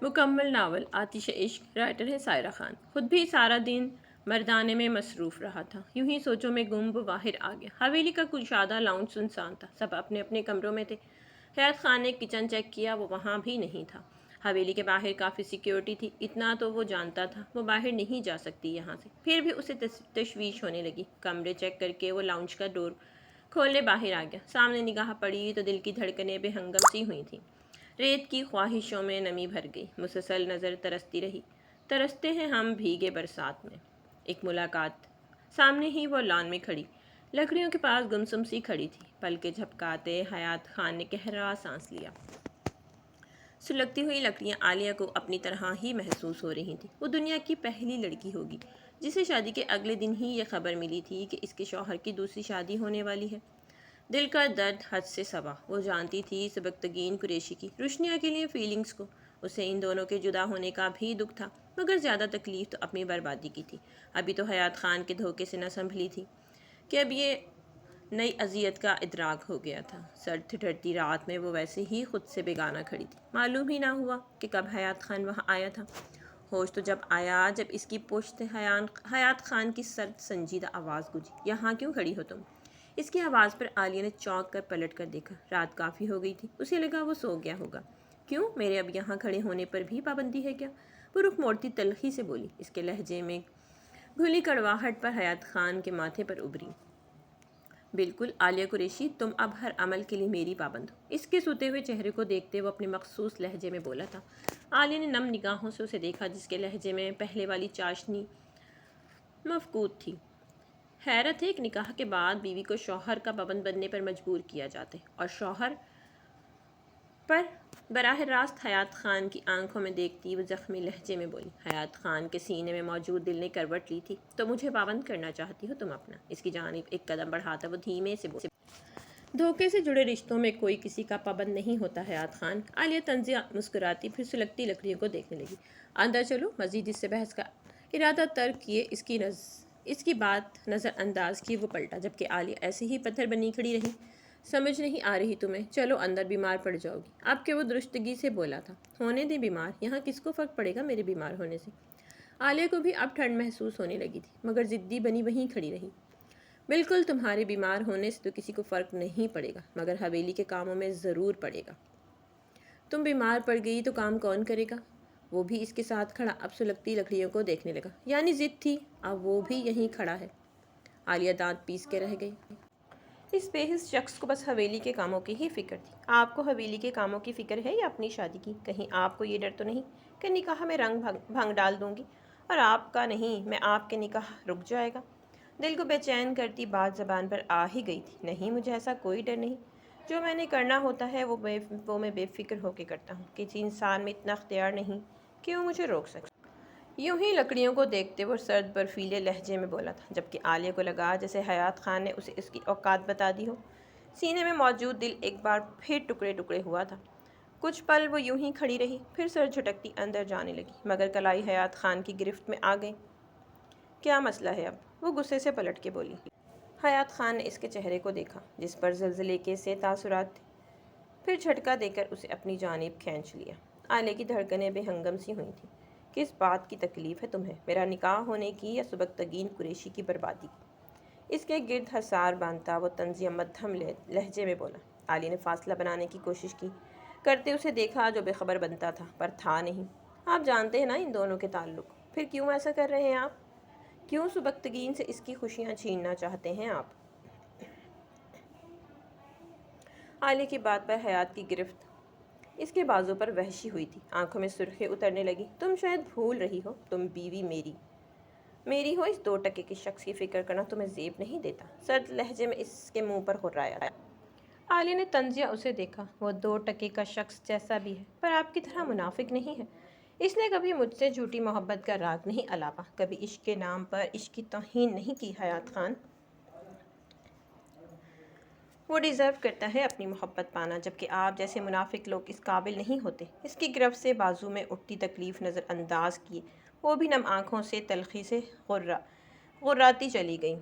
مکمل ناول آتش عشق، رائٹر ہے سائرہ خان۔ خود بھی سارا دن مردانے میں مصروف رہا تھا، یوں ہی سوچوں میں گم وہ باہر آ گیا۔ حویلی کا کشادہ لاؤنج سنسان تھا، سب اپنے اپنے کمروں میں تھے۔ حیات خان نے کچن چیک کیا، وہ وہاں بھی نہیں تھا۔ حویلی کے باہر کافی سیکیورٹی تھی، اتنا تو وہ جانتا تھا، وہ باہر نہیں جا سکتی یہاں سے۔ پھر بھی اسے تشویش ہونے لگی۔ کمرے چیک کر کے وہ لاؤنج کا ڈور کھولنے باہر آ گیا۔ سامنے نگاہ پڑی تو دل کی دھڑکنیں بے ہنگم سی ہوئی تھیں۔ ریت کی خواہشوں میں نمی بھر گئی، مسلسل نظر ترستی رہی۔ ترستے ہیں ہم بھیگے برسات میں۔ ایک ملاقات۔ سامنے ہی وہ لان میں کھڑی، لکڑیوں کے پاس گمسم سی کھڑی تھی۔ پلکیں جھپکاتے حیات خان نے گہرا سانس لیا۔ سلگتی ہوئی لکڑیاں عالیہ کو اپنی طرح ہی محسوس ہو رہی تھیں۔ وہ دنیا کی پہلی لڑکی ہوگی جسے شادی کے اگلے دن ہی یہ خبر ملی تھی کہ اس کے شوہر کی دوسری شادی ہونے والی ہے۔ دل کا درد حد سے سوا۔ وہ جانتی تھی سبکتگین قریشی کی روشنیا کے لیے فیلنگز کو۔ اسے ان دونوں کے جدا ہونے کا بھی دکھ تھا، مگر زیادہ تکلیف تو اپنی بربادی کی تھی۔ ابھی تو حیات خان کے دھوکے سے نہ سنبھلی تھی کہ اب یہ نئی اذیت کا ادراک ہو گیا تھا۔ سرد ٹھٹرتی رات میں وہ ویسے ہی خود سے بیگانہ کھڑی تھی۔ معلوم ہی نہ ہوا کہ کب حیات خان وہاں آیا تھا۔ ہوش تو جب آیا جب اس کی پشت حیات خان کی سرد سنجیدہ آواز گونجی، یہاں کیوں کھڑی ہو تم؟ اس کی آواز پر عالیہ نے چونک کر پلٹ کر دیکھا۔ رات کافی ہو گئی تھی، اسے لگا وہ سو گیا ہوگا۔ کیوں، میرے اب یہاں کھڑے ہونے پر بھی پابندی ہے کیا؟ وہ رخ موڑتی تلخی سے بولی۔ اس کے لہجے میں گھلی کڑواہٹ پر حیات خان کے ماتھے پر ابھری۔ بالکل عالیہ قریشی، تم اب ہر عمل کے لیے میری پابند ہو۔ اس کے سوتے ہوئے چہرے کو دیکھتے وہ اپنے مخصوص لہجے میں بولا تھا۔ عالیہ نے نم نگاہوں سے اسے دیکھا، جس کے لہجے میں پہلے والی چاشنی مفقود تھی۔ حیرت ہے، ایک نکاح کے بعد بیوی کو شوہر کا پابند بننے پر مجبور کیا جاتا ہے، اور شوہر پر براہ راست حیات خان کی آنکھوں میں دیکھتی وہ زخمی لہجے میں بولی۔ حیات خان کے سینے میں موجود دل نے کروٹ لی تھی۔ تو مجھے پابند کرنا چاہتی ہو تم اپنا؟ اس کی جانب ایک قدم بڑھاتا وہ دھیمے سے بولی۔ دھوکے سے جڑے رشتوں میں کوئی کسی کا پابند نہیں ہوتا حیات خان۔ عالیہ طنزیہ مسکراتی پھر سلگتی لکڑیوں کو دیکھنے لگی۔ اندر چلو۔ مزید اس سے بحث کا ارادہ ترک کیے اس کی بات نظر انداز کی وہ پلٹا، جبکہ عالیہ ایسے ہی پتھر بنی کھڑی رہی۔ سمجھ نہیں آ رہی تمہیں؟ چلو اندر، بیمار پڑ جاؤ گی۔ اب کہ وہ درستگی سے بولا تھا۔ ہونے دیں بیمار، یہاں کس کو فرق پڑے گا میرے بیمار ہونے سے؟ عالیہ کو بھی اب ٹھنڈ محسوس ہونے لگی تھی، مگر ضدی بنی وہیں کھڑی رہی۔ بالکل، تمہارے بیمار ہونے سے تو کسی کو فرق نہیں پڑے گا، مگر حویلی کے کاموں میں ضرور پڑے گا۔ تم بیمار پڑ گئی تو کام کون کرے گا؟ وہ بھی اس کے ساتھ کھڑا اب سلگتی لکڑیوں کو دیکھنے لگا۔ یعنی ضد تھی، اب وہ بھی یہیں کھڑا ہے۔ عالیہ دانت پیس کے رہ گئی۔ اس بے حس شخص کو بس حویلی کے کاموں کی ہی فکر تھی۔ آپ کو حویلی کے کاموں کی فکر ہے یا اپنی شادی کی؟ کہیں آپ کو یہ ڈر تو نہیں کہ نکاح میں رنگ بھنگ ڈال دوں گی اور آپ کا نہیں، میں آپ کے نکاح رک جائے گا؟ دل کو بے چین کرتی بات زبان پر آ ہی گئی تھی۔ نہیں، مجھے ایسا کوئی ڈر نہیں۔ جو میں نے کرنا ہوتا ہے وہ میں بے فکر ہو کے کرتا ہوں۔ کسی انسان میں اتنا اختیار نہیں کہ وہ مجھے روک سکے۔ یوں ہی لکڑیوں کو دیکھتے وہ سرد برفیلے لہجے میں بولا تھا، جبکہ عالیہ کو لگا جیسے حیات خان نے اسے اس کی اوقات بتا دی ہو۔ سینے میں موجود دل ایک بار پھر ٹکڑے ٹکڑے ہوا تھا۔ کچھ پل وہ یوں ہی کھڑی رہی، پھر سر جھٹکتی اندر جانے لگی، مگر کلائی حیات خان کی گرفت میں آ گئی۔ کیا مسئلہ ہے اب؟ وہ غصے سے پلٹ کے بولی۔ حیات خان نے اس کے چہرے کو دیکھا، جس پر زلزلے کے سے تاثرات تھے، پھر جھٹکا دے کر اسے اپنی جانب کھینچ لیا۔ عالیہ کی دھڑکنیں بے ہنگم سی ہوئی تھیں۔ کس بات کی تکلیف ہے تمہیں؟ میرا نکاح ہونے کی یا سبکتگین قریشی کی بربادی کی؟ اس کے گرد حصار باندھتا وہ طنزیہ مدھم لہجے میں بولا۔ عالیہ نے فاصلہ بنانے کی کوشش کی، کرتے اسے دیکھا جو بے خبر بنتا تھا، پر تھا نہیں۔ آپ جانتے ہیں نا ان دونوں کے تعلق، پھر کیوں ایسا کر رہے ہیں آپ؟ کیوں سبکتگین سے اس کی خوشیاں چھیننا چاہتے ہیں آپ؟ عالیہ کی بات پر حیات کی گرفت اس کے بازو پر وحشی ہوئی تھی، آنکھوں میں سرخی اترنے لگی۔ تم شاید بھول رہی ہو، تم بیوی میری ہو، اس 2% کے شخص کی فکر کرنا تمہیں زیب نہیں دیتا۔ سرد لہجے میں اس کے منہ پر ہرایا۔ عالیہ نے طنزیہ اسے دیکھا۔ وہ 2% کا شخص جیسا بھی ہے، پر آپ کی طرح منافق نہیں ہے۔ اس نے کبھی مجھ سے جھوٹی محبت کا راگ نہیں الاپا، کبھی عشق کے نام پر عشق کی توہین نہیں کی۔ حیات خان وہ ڈیزرو کرتا ہے اپنی محبت پانا، جبکہ آپ جیسے منافق لوگ اس قابل نہیں ہوتے۔ اس کی گرفت سے بازو میں اٹھتی تکلیف نظر انداز کیے وہ بھی نم آنکھوں سے تلخی سے غراتی چلی گئی،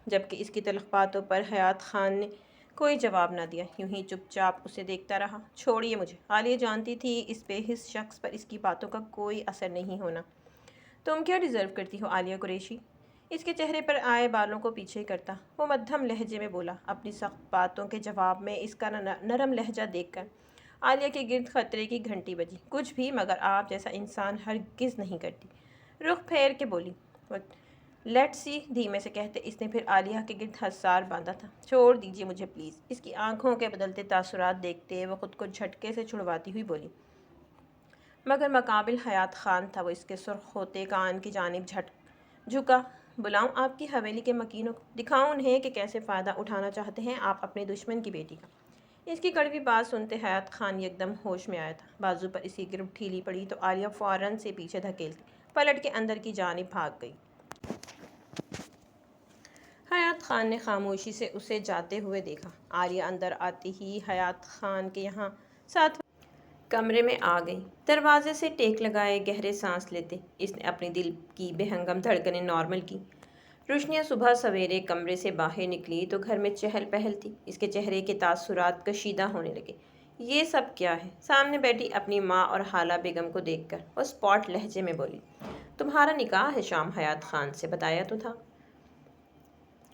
جبکہ اس کی تلخ باتوں پر حیات خان نے کوئی جواب نہ دیا، یوں ہی چپ چاپ اسے دیکھتا رہا۔ چھوڑیے مجھے، عالیہ جانتی تھی اس بے حس شخص پر اس کی باتوں کا کوئی اثر نہیں ہونا۔ تم کیا ڈیزرو کرتی ہو عالیہ قریشی؟ اس کے چہرے پر آئے بالوں کو پیچھے کرتا وہ مدھم لہجے میں بولا، اپنی سخت باتوں کے جواب میں اس کا نرم لہجہ دیکھ کر عالیہ کے گرد خطرے کی گھنٹی بجی۔ کچھ بھی، مگر آپ جیسا انسان ہرگز نہیں کرتی۔ رخ پھیر کے بولی، لیٹ سی، دھیمے سے کہتے اس نے پھر عالیہ کے گرد حصار باندھا تھا۔ چھوڑ دیجیے مجھے پلیز، اس کی آنکھوں کے بدلتے تاثرات دیکھتے وہ خود کو جھٹکے سے چھڑواتی ہوئی بولی۔ مگر مقابل حیات خان تھا وہ اس کے سرخ ہوتے کان کی جانب جھکا۔ بلاؤں آپ کی حویلی کے مکینوں کو، دکھاؤں انہیں کہ کیسے فائدہ اٹھانا چاہتے ہیں آپ اپنے دشمن کی بیٹی کا۔ اس کی کڑوی بات سنتے حیات خان یکدم ہوش میں آیا تھا۔ بازو پر اس کی گرفت ڈھیلی پڑی تو عالیہ فوراً سے پیچھے دھکیلتی پلٹ کے اندر کی جانب بھاگ گئی۔ حیات خان نے خاموشی سے اسے جاتے ہوئے دیکھا۔ عالیہ اندر آتے ہی حیات خان کے یہاں ساتھ کمرے میں آ گئی، دروازے سے ٹیک لگائے گہرے سانس لیتے اس نے اپنی دل کی بے ہنگم دھڑکنیں نارمل کی۔ روشنیاں صبح سویرے کمرے سے باہر نکلی تو گھر میں چہل پہل تھی۔ اس کے چہرے کے تاثرات کشیدہ ہونے لگے۔ یہ سب کیا ہے؟ سامنے بیٹھی اپنی ماں اور خالہ بیگم کو دیکھ کر وہ اسپاٹ لہجے میں بولی، تمہارا نکاح ہے شام حیات خان سے، بتایا تو تھا۔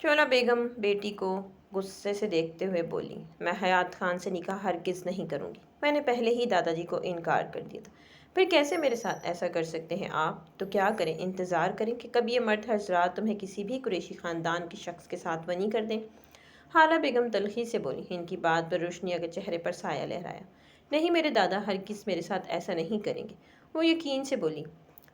شعلہ بیگم بیٹی کو غصے سے دیکھتے ہوئے بولی، میں حیات خان سے نکاح ہرگز نہیں کروں گی۔ میں نے پہلے ہی دادا جی کو انکار کر دیا تھا، پھر کیسے میرے ساتھ ایسا کر سکتے ہیں آپ؟ تو کیا کریں، انتظار کریں کہ کبھی یہ مرد حضرات تمہیں کسی بھی قریشی خاندان کے شخص کے ساتھ ونی کر دیں؟ خالہ بیگم تلخی سے بولی۔ ان کی بات پر روشنیہ کے چہرے پر سایہ لہرایا۔ نہیں، میرے دادا ہرگز میرے ساتھ ایسا نہیں کریں گے، وہ یقین سے بولی۔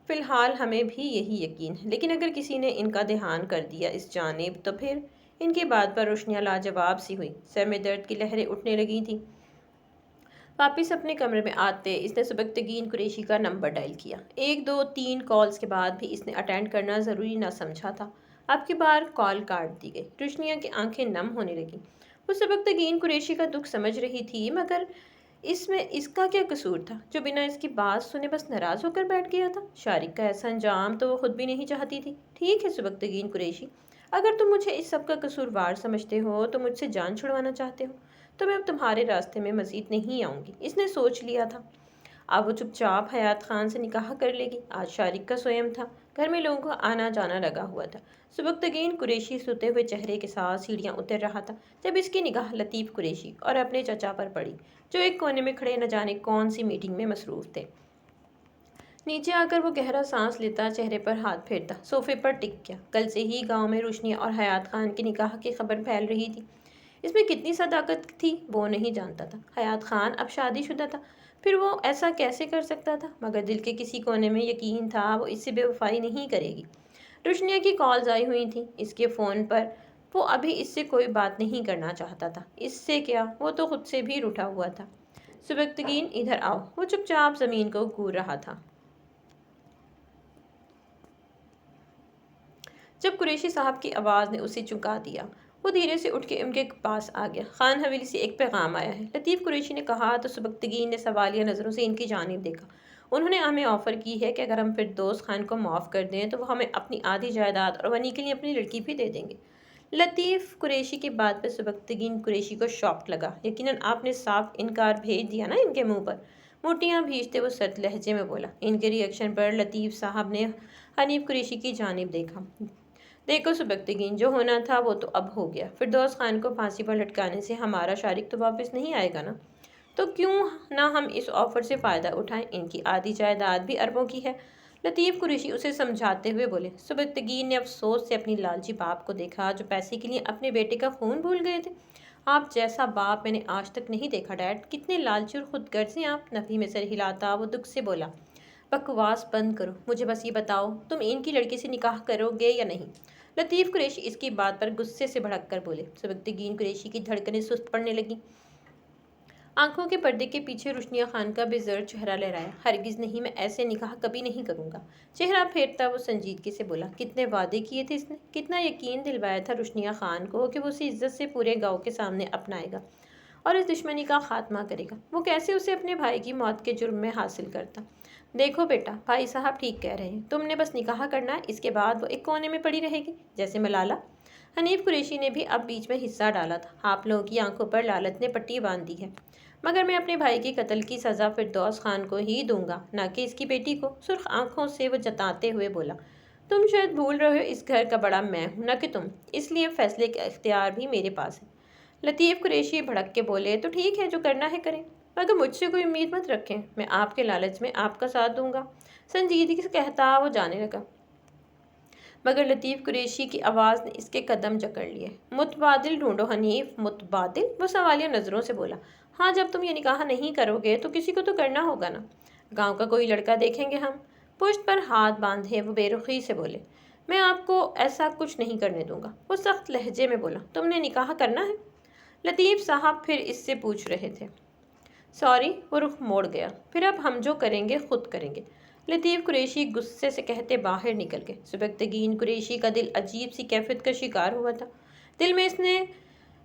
فی الحال ہمیں بھی یہی یقین ہے، لیکن اگر کسی نے ان کا دھیان کر دیا اس جانب تو پھر؟ ان کی بات پر روشنیہ لاجواب سی ہوئی، سر میں درد کی لہریں اٹھنے لگی تھیں۔ واپس اپنے کمرے میں آتے اس نے سبکتگین قریشی کا نمبر ڈائل کیا۔ 1 2 3 کالز کے بعد بھی اس نے اٹینڈ کرنا ضروری نہ سمجھا تھا۔ اب کی بار کال کاٹ دی گئی۔ روشنیہ کی آنکھیں نم ہونے لگیں۔ وہ سبکتگین قریشی کا دکھ سمجھ رہی تھی، مگر اس میں اس کا کیا قصور تھا جو بنا اس کی بات سنے بس ناراض ہو کر بیٹھ گیا تھا؟ شارق کا ایسا انجام تو وہ خود بھی نہیں چاہتی تھی۔ ٹھیک ہے سبکتگین قریشی، اگر تم مجھے اس سب کا قصوروار سمجھتے ہو تو مجھ سے جان چھڑوانا چاہتے ہو تو میں اب تمہارے راستے میں مزید نہیں آؤں گی۔ اس نے سوچ لیا تھا اب وہ چپ چاپ حیات خان سے نکاح کر لے گی۔ آج شارق کا سوئم تھا، گھر میں لوگوں کا آنا جانا لگا ہوا تھا۔ سبکتگین قریشی سوتے ہوئے چہرے کے ساتھ سیڑھیاں اتر رہا تھا جب اس کی نگاہ لطیف قریشی اور اپنے چچا پر پڑی، جو ایک کونے میں کھڑے نہ جانے کون سی میٹنگ میں مصروف تھے۔ نیچے آ کر وہ گہرا سانس لیتا، چہرے پر ہاتھ پھیرتا صوفے پر ٹک گیا۔ کل سے ہی گاؤں میں روشنی اور حیات خان کے نکاح کی خبر پھیل رہی تھی۔ اس میں کتنی صداقت تھی وہ نہیں جانتا تھا۔ حیات خان اب شادی شدہ تھا، پھر وہ ایسا کیسے کر سکتا تھا؟ مگر دل کے کسی کونے میں یقین تھا وہ اس سے بے وفائی نہیں کرے گی۔ روشنیہ کی کالز آئی ہوئی تھیں اس کے فون پر۔ وہ ابھی اس سے کوئی بات نہیں کرنا چاہتا تھا۔ اس سے کیا، وہ تو خود سے بھی روٹھا ہوا تھا۔ سبکتگین ادھر آؤ، وہ چپ چاپ زمین کو گور رہا تھا۔ جب قریشی صاحب کی آواز نے اسے چونکا دیا، وہ دھیرے سے اٹھ کے ان کے پاس آ گیا۔ خان حویلی سے ایک پیغام آیا ہے، لطیف قریشی نے کہا تو سبکتگین نے سوالیہ نظروں سے ان کی جانب دیکھا۔ انہوں نے ہمیں آفر کی ہے کہ اگر ہم فردوس خان کو معاف کر دیں تو وہ ہمیں اپنی آدھی جائیداد اور ونی کے لیے اپنی لڑکی بھی دے دیں گے۔ لطیف قریشی کی بات پر سبکتگین قریشی کو شاک لگا۔ یقیناً آپ نے صاف انکار بھیج دیا نا ان کے منہ پر؟ موٹیاں بھیجتے وہ سرد لہجے میں بولا۔ ان کے ری ایکشن پر لطیف صاحب نے حنیف قریشی کی جانب دیکھا۔ دیکھو سبکتگین، جو ہونا تھا وہ تو اب ہو گیا۔ فردوس خان کو پھانسی پر لٹکانے سے ہمارا شارق تو واپس نہیں آئے گا نا؟ تو کیوں نہ ہم اس آفر سے فائدہ اٹھائیں؟ ان کی آدھی جائیداد بھی اربوں کی ہے۔ لطیف قریشی اسے سمجھاتے ہوئے بولے۔ سبکتگین نے افسوس سے اپنی لالچی باپ کو دیکھا جو پیسے کے لیے اپنے بیٹے کا خون بھول گئے تھے۔ آپ جیسا باپ میں نے آج تک نہیں دیکھا ڈیڈ، کتنے لالچی اور خود غرض ہیں آپ۔ نفی میں سر ہلاتا وہ دکھ سے بولا، بکواس بند کرو، مجھے بس یہ بتاؤ تم ان کی لڑکی سے نکاح کرو گے یا نہیں؟ لطیف قریشی اس کی بات پر غصے سے بھڑک کر بولے۔ سبکتگین قریشی کی دھڑکنیں سست پڑنے لگیں۔ آنکھوں کے پردے کے پیچھے روشنیہ خان کا بے زر چہرہ لہرایا۔ ہرگز نہیں، میں ایسے نکاح کبھی نہیں کروں گا۔ چہرہ پھیرتا وہ سنجیدگی سے بولا، کتنے وعدے کیے تھے اس نے، کتنا یقین دلوایا تھا روشنیہ خان کو کہ وہ اسے عزت سے پورے گاؤں کے سامنے اپنائے گا اور اس دشمنی کا خاتمہ کرے گا۔ وہ کیسے اسے اپنے بھائی کی موت کے جرم میں حاصل کرتا؟ دیکھو بیٹا، بھائی صاحب ٹھیک کہہ رہے ہیں، تم نے بس نکاح کرنا ہے، اس کے بعد وہ ایک کونے میں پڑی رہے گی جیسے ملالہ۔ حنیف قریشی نے بھی اب بیچ میں حصہ ڈالا تھا۔ آپ لوگوں کی آنکھوں پر لالت نے پٹی باندھ دی ہے، مگر میں اپنے بھائی کے قتل کی سزا فردوس خان کو ہی دوں گا، نہ کہ اس کی بیٹی کو۔ سرخ آنکھوں سے وہ جتاتے ہوئے بولا، تم شاید بھول رہے ہو اس گھر کا بڑا میں ہوں، نہ کہ تم، اس لیے فیصلے کا اختیار بھی میرے پاس ہے۔ لطیف قریشی بھڑک کے بولے، تو ٹھیک ہے، جو کرنا ہے کریں، مگر مجھ سے کوئی امید مت رکھیں، میں آپ کے لالچ میں آپ کا ساتھ دوں گا۔ سنجیدگی سے کہتا وہ جانے لگا، مگر لطیف قریشی کی آواز نے اس کے قدم جکڑ لیے۔ متبادل ڈھونڈو حنیف، متبادل؟ وہ سوالیہ نظروں سے بولا۔ ہاں، جب تم یہ نکاح نہیں کرو گے تو کسی کو تو کرنا ہوگا نا۔ گاؤں کا کوئی لڑکا دیکھیں گے ہم۔ پشت پر ہاتھ باندھے وہ بے رخی سے بولے، میں آپ کو ایسا کچھ نہیں کرنے دوں گا۔ وہ سخت لہجے میں بولا، تم نے نکاح کرنا ہے؟ لطیف صاحب پھر اس سے پوچھ رہے تھے۔ سوری، وہ رخ موڑ گیا، پھر اب ہم جو کریں گے خود کریں گے۔ لطیف قریشی غصے سے کہتے باہر نکل گئے۔ سبکتگین قریشی کا دل عجیب سی کیفیت کا شکار ہوا تھا۔ دل میں اس نے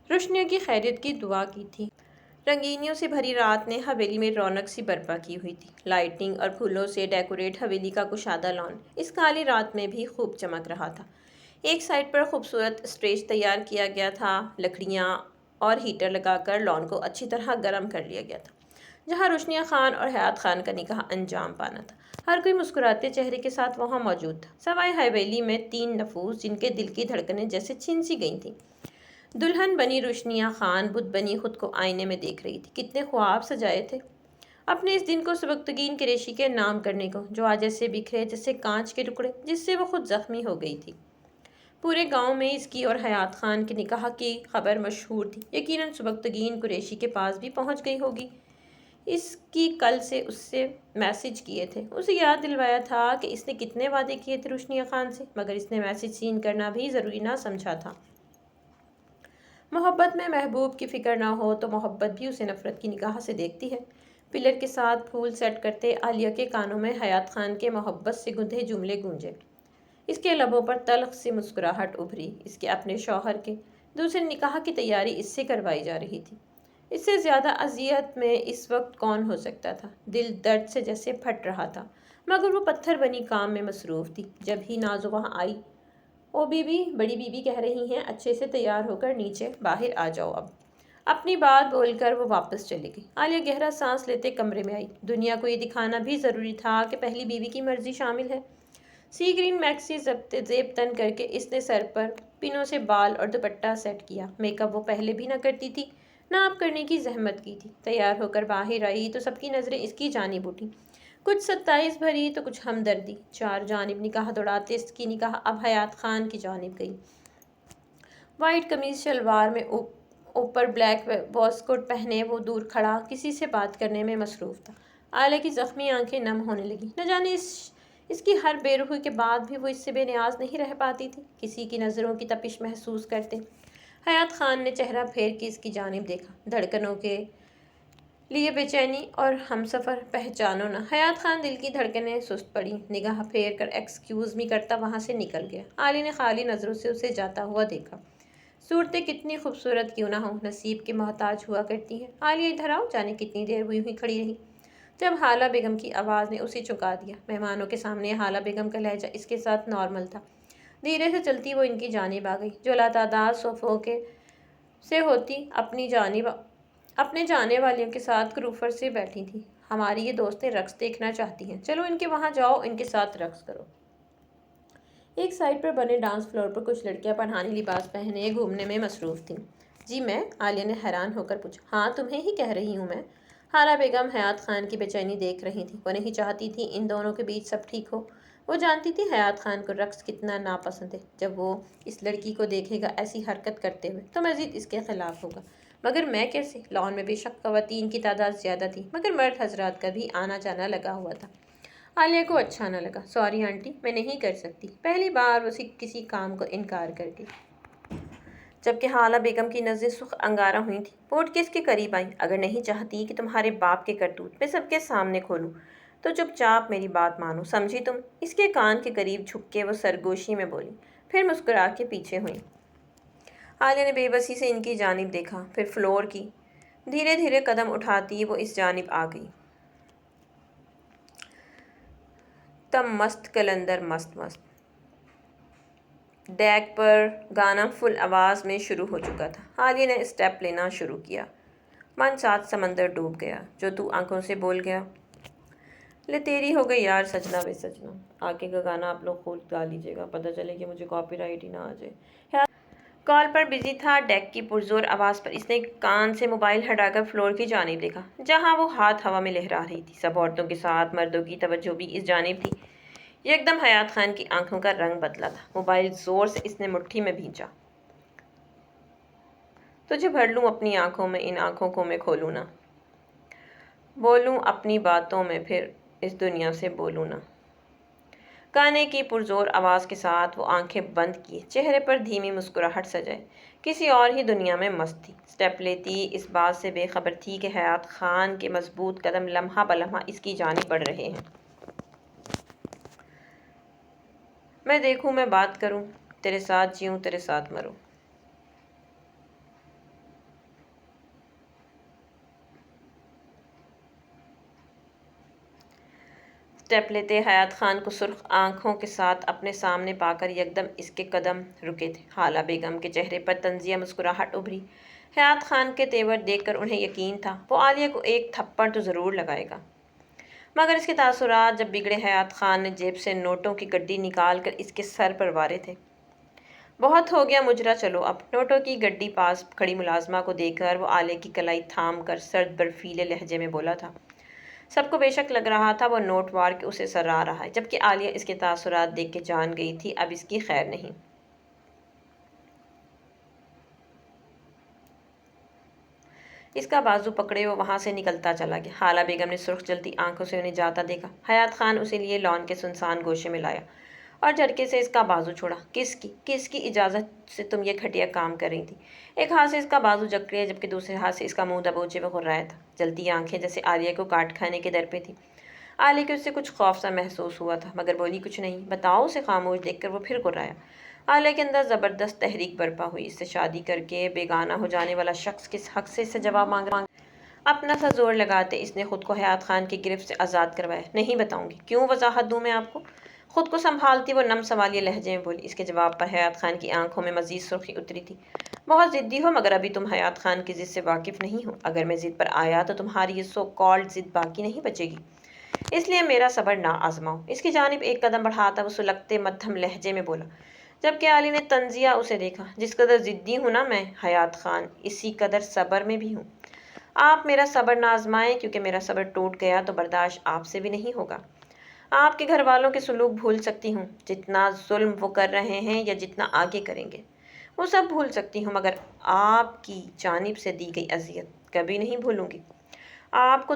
روشنیوں کی خیریت کی دعا کی تھی۔ رنگینیوں سے بھری رات نے حویلی میں رونق سی برپا کی ہوئی تھی۔ لائٹنگ اور پھولوں سے ڈیکوریٹ حویلی کا کشادہ لان اس کالی رات میں بھی خوب چمک رہا تھا۔ ایک سائڈ پر خوبصورت اسٹیج تیار کیا گیا تھا، لکڑیاں اور ہیٹر لگا کر لان کو اچھی طرح گرم کر لیا گیا تھا، جہاں روشنیہ خان اور حیات خان کا نکاح انجام پانا تھا۔ ہر کوئی مسکراتے چہرے کے ساتھ وہاں موجود تھا، سوائے حویلی میں 3 نفوس جن کے دل کی دھڑکنیں جیسے چھن سی گئی تھیں۔ دلہن بنی روشنیہ خان بت بنی خود کو آئینے میں دیکھ رہی تھی۔ کتنے خواب سجائے تھے اپنے اس دن کو سبکتگین قریشی کے نام کرنے کو، جو آج ایسے بکھرے جیسے کانچ کے ٹکڑے، جس سے وہ خود زخمی ہو گئی تھی۔ پورے گاؤں میں اس کی اور حیات خان کے نکاح کی خبر مشہور تھی۔ یقیناً سبکتگین قریشی کے پاس بھی پہنچ گئی ہوگی۔ اس کی کل سے اس سے میسج کیے تھے، اسے یاد دلوایا تھا کہ اس نے کتنے وعدے کیے تھے روشنیہ خان سے، مگر اس نے میسج سین کرنا بھی ضروری نہ سمجھا تھا۔ محبت میں محبوب کی فکر نہ ہو تو محبت بھی اسے نفرت کی نگاہ سے دیکھتی ہے۔ پلر کے ساتھ پھول سیٹ کرتے عالیہ کے کانوں میں حیات خان کے محبت سے گندھے جملے گونجے۔ اس کے لبوں پر تلخ سی مسکراہٹ ابھری۔ اس کے اپنے شوہر کے دوسرے نکاح کی تیاری اس سے کروائی جا رہی تھی۔ اس سے زیادہ اذیت میں اس وقت کون ہو سکتا تھا؟ دل درد سے جیسے پھٹ رہا تھا، مگر وہ پتھر بنی کام میں مصروف تھی۔ جب ہی نازو وہاں آئی، او بی بی، بڑی بی بی کہہ رہی ہیں، اچھے سے تیار ہو کر نیچے باہر آ جاؤ اب۔ اپنی بات بول کر وہ واپس چلی گئی۔ عالیہ گہرا سانس لیتے کمرے میں آئی۔ دنیا کو یہ دکھانا بھی ضروری تھا کہ پہلی بیوی کی مرضی شامل ہے۔ سی گرین میکسی زیب تن کر کے اس نے سر پر پنوں سے بال اور دوپٹہ سیٹ کیا۔ میک اپ وہ پہلے بھی نہ کرتی تھی، نہ اب کرنے کی زحمت کی تھی۔ تیار ہو کر باہر آئی تو سب کی نظریں اس کی جانب اٹھی، کچھ ستائش بھری تو کچھ ہمدردی۔ چار جانب نگاہ دوڑاتے اس کی نگاہ اب حیات خان کی جانب گئی۔ وائٹ قمیض شلوار میں اوپر بلیک واس کوٹ پہنے وہ دور کھڑا کسی سے بات کرنے میں مصروف تھا۔ عالیہ کی زخمی آنکھیں نم ہونے لگیں۔ نہ جانے اس کی ہر بے رخی کے بعد بھی وہ اس سے بے نیاز نہیں رہ پاتی تھی۔ کسی کی نظروں کی تپش محسوس کرتے حیات خان نے چہرہ پھیر کے اس کی جانب دیکھا۔ دھڑکنوں کے لیے بے چینی اور ہمسفر پہچانو نہ۔ حیات خان دل کی دھڑکنیں سست پڑی، نگاہ پھیر کر ایکسکیوز می کرتا وہاں سے نکل گیا۔ عالیہ نے خالی نظروں سے اسے جاتا ہوا دیکھا۔ صورتیں کتنی خوبصورت کیوں نہ ہوں، نصیب کے محتاج ہوا کرتی ہیں۔ عالیہ ادھر آؤ، جانے کتنی دیر ہوئی کھڑی رہی، جب حالہ بیگم کی آواز نے اسے چونکا دیا۔ مہمانوں کے سامنے حالہ بیگم کا لہجہ اس کے ساتھ نارمل تھا۔ دھیرے سے چلتی وہ ان کی جانب آ گئی، جو لاتعداد صوفوں کے سے ہوتی اپنے جانے والوں کے ساتھ کروفر سے بیٹھی تھی۔ ہماری یہ دوستیں رقص دیکھنا چاہتی ہیں، چلو ان کے وہاں جاؤ، ان کے ساتھ رقص کرو۔ ایک سائڈ پر بنے ڈانس فلور پر کچھ لڑکیاں پٹھانی لباس پہنے گھومنے میں مصروف تھیں۔ جی میں؟ عالیہ نے حیران ہو کر پوچھا۔ ہاں، تمہیں ہی کہہ رہی ہوں میں۔ حالہ بیگم حیات خان کی بے چینی دیکھ رہی تھی۔ وہ نہیں چاہتی تھی ان دونوں کے بیچ سب ٹھیک ہو۔ وہ جانتی تھی حیات خان کو رقص کتنا ناپسند ہے۔ جب وہ اس لڑکی کو دیکھے گا ایسی حرکت کرتے ہوئے تو مزید اس کے خلاف ہوگا۔ مگر میں کیسے؟ لان میں بے شک خواتین کی تعداد زیادہ تھی، مگر مرد حضرات کا بھی آنا جانا لگا ہوا تھا۔ عالیہ کو اچھا نہ لگا۔ سوری آنٹی، میں نہیں کر سکتی۔ پہلی بار وہ کسی کام کو انکار کر گئی، جبکہ حالہ بیگم کی نظریں سرخ انگارہ ہوئی تھیں۔ پوٹ کے اس کے قریب آئیں۔ اگر نہیں چاہتی کہ تمہارے باپ کے کرتوت میں سب کے سامنے کھولوں تو چپ چاپ میری بات مانو، سمجھی تم؟ اس کے کان کے قریب جھک کے وہ سرگوشی میں بولی، پھر مسکرا کے پیچھے ہوئی۔ عالیہ نے بے بسی سے ان کی جانب دیکھا، پھر فلور کی۔ دھیرے دھیرے قدم اٹھاتی وہ اس جانب آ گئی۔ تم مست قلندر، مست مست ڈیک پر گانا فل آواز میں شروع ہو چکا تھا۔ عالیہ نے اسٹیپ لینا شروع کیا۔ من ساتھ سمندر ڈوب گیا جو تو آنکھوں سے بول گیا۔ لے تیری ہو گئی یار سجنا بے سجنا۔ آگے کا گانا آپ لوگ خود گا لیجیے گا، پتہ چلے کہ مجھے کاپی رائٹ ہی نہ آ جائے۔ کال پر بزی تھا۔ ڈیک کی پرزور آواز پر اس نے کان سے موبائل ہٹا کر فلور کی جانب دیکھا جہاں وہ ہاتھ ہوا میں لہرا رہی تھی۔ سب عورتوں کے ساتھ مردوں کی توجہ بھی اس جانب تھی۔ یکدم حیات خان کی آنکھوں کا رنگ بدلا تھا۔ موبائل زور سے اس نے مٹھی میں بھینچا۔ تجھے بھر لوں اپنی آنکھوں میں، ان آنکھوں کو میں کھولوں نہ، بولوں اپنی باتوں میں پھر اس دنیا سے بولوں نہ۔ گانے کی پرزور آواز کے ساتھ وہ آنکھیں بند کیے، چہرے پر دھیمی مسکراہٹ سجائے، کسی اور ہی دنیا میں مست تھی۔ اسٹیپ لیتی اس بات سے بے خبر تھی کہ حیات خان کے مضبوط قدم لمحہ بلمحہ اس کی جانب بڑھ رہے ہیں۔ میں دیکھوں، میں بات کروں، تیرے ساتھ جیوں، تیرے ساتھ مروں۔ اسٹیپ لیتے حیات خان کو سرخ آنکھوں کے ساتھ اپنے سامنے پا کر یکدم اس کے قدم رکے تھے۔ حالہ بیگم کے چہرے پر طنزیہ مسکراہٹ ابھری۔ حیات خان کے تیور دیکھ کر انہیں یقین تھا وہ عالیہ کو ایک تھپڑ تو ضرور لگائے گا، مگر اس کے تاثرات جب بگڑے۔ حیات خان نے جیب سے نوٹوں کی گڈی نکال کر اس کے سر پر وارے تھے۔ بہت ہو گیا مجرا، چلو اب۔ نوٹوں کی گڈی پاس کھڑی ملازمہ کو دیکھ کر وہ عالیہ کی کلائی تھام کر سرد برفیلے لہجے میں بولا تھا۔ سب کو بے شک لگ رہا تھا وہ نوٹ وار کے اسے سرا رہا ہے، جبکہ عالیہ اس کے تاثرات دیکھ کے جان گئی تھی اب اس کی خیر نہیں۔ اس کا بازو پکڑے وہ وہاں سے نکلتا چلا گیا۔ حالہ بیگم نے سرخ جلتی آنکھوں سے انہیں جاتا دیکھا۔ حیات خان اسے لیے لان کے سنسان گوشے میں لایا اور جھٹکے سے اس کا بازو چھوڑا۔ کس کی اجازت سے تم یہ گھٹیا کام کر رہی تھی؟ ایک ہاتھ سے اس کا بازو جکڑے جبکہ دوسرے ہاتھ سے اس کا منہ دبوچے وہ غرایا تھا۔ جلتی آنکھیں جیسے عالیہ کو کاٹ کھانے کے در پہ تھی۔ عالیہ کو اس سے کچھ خوف سا محسوس ہوا تھا مگر بولی کچھ نہیں۔ بتاؤ، اسے خاموش دیکھ کر وہ پھر غرایا۔ عالیہ کے اندر زبردست تحریک برپا ہوئی۔ اس سے شادی کر کے بیگانہ ہو جانے والا شخص کس حق سے اس سے جواب مانگ رہا؟ اپنا سا زور لگاتے اس نے خود کو حیات خان کی گرفت سے آزاد کروایا۔ نہیں بتاؤں گی۔ کیوں وضاحت دوں میں آپ کو؟ خود کو سنبھالتی وہ نم سوالیہ لہجے میں بولی۔ اس کے جواب پر حیات خان کی آنکھوں میں مزید سرخی اتری تھی۔ بہت ضدی ہو مگر ابھی تم حیات خان کی ضد سے واقف نہیں ہو۔ اگر میں ضد پر آیا تو تمہاری یہ سو کالڈ ضد باقی نہیں بچے گی، اس لیے میرا صبر نہ آزماؤ۔ اس کی جانب ایک قدم بڑھاتا وہ سلگتے مدھم لہجے میں بولا، جبکہ عالی نے طنزیہ اسے دیکھا۔ جس قدر ضدی ہوں نا میں حیات خان، اسی قدر صبر میں بھی ہوں۔ آپ میرا صبر نہ آزمائیں، کیونکہ میرا صبر ٹوٹ گیا تو برداشت آپ سے بھی نہیں ہوگا۔ آپ کے گھر والوں کے سلوک بھول سکتی ہوں، جتنا ظلم وہ کر رہے ہیں یا جتنا آگے کریں گے، وہ سب بھول سکتی ہوں، مگر آپ کی جانب سے دی گئی اذیت کبھی نہیں بھولوں گی۔ آپ کا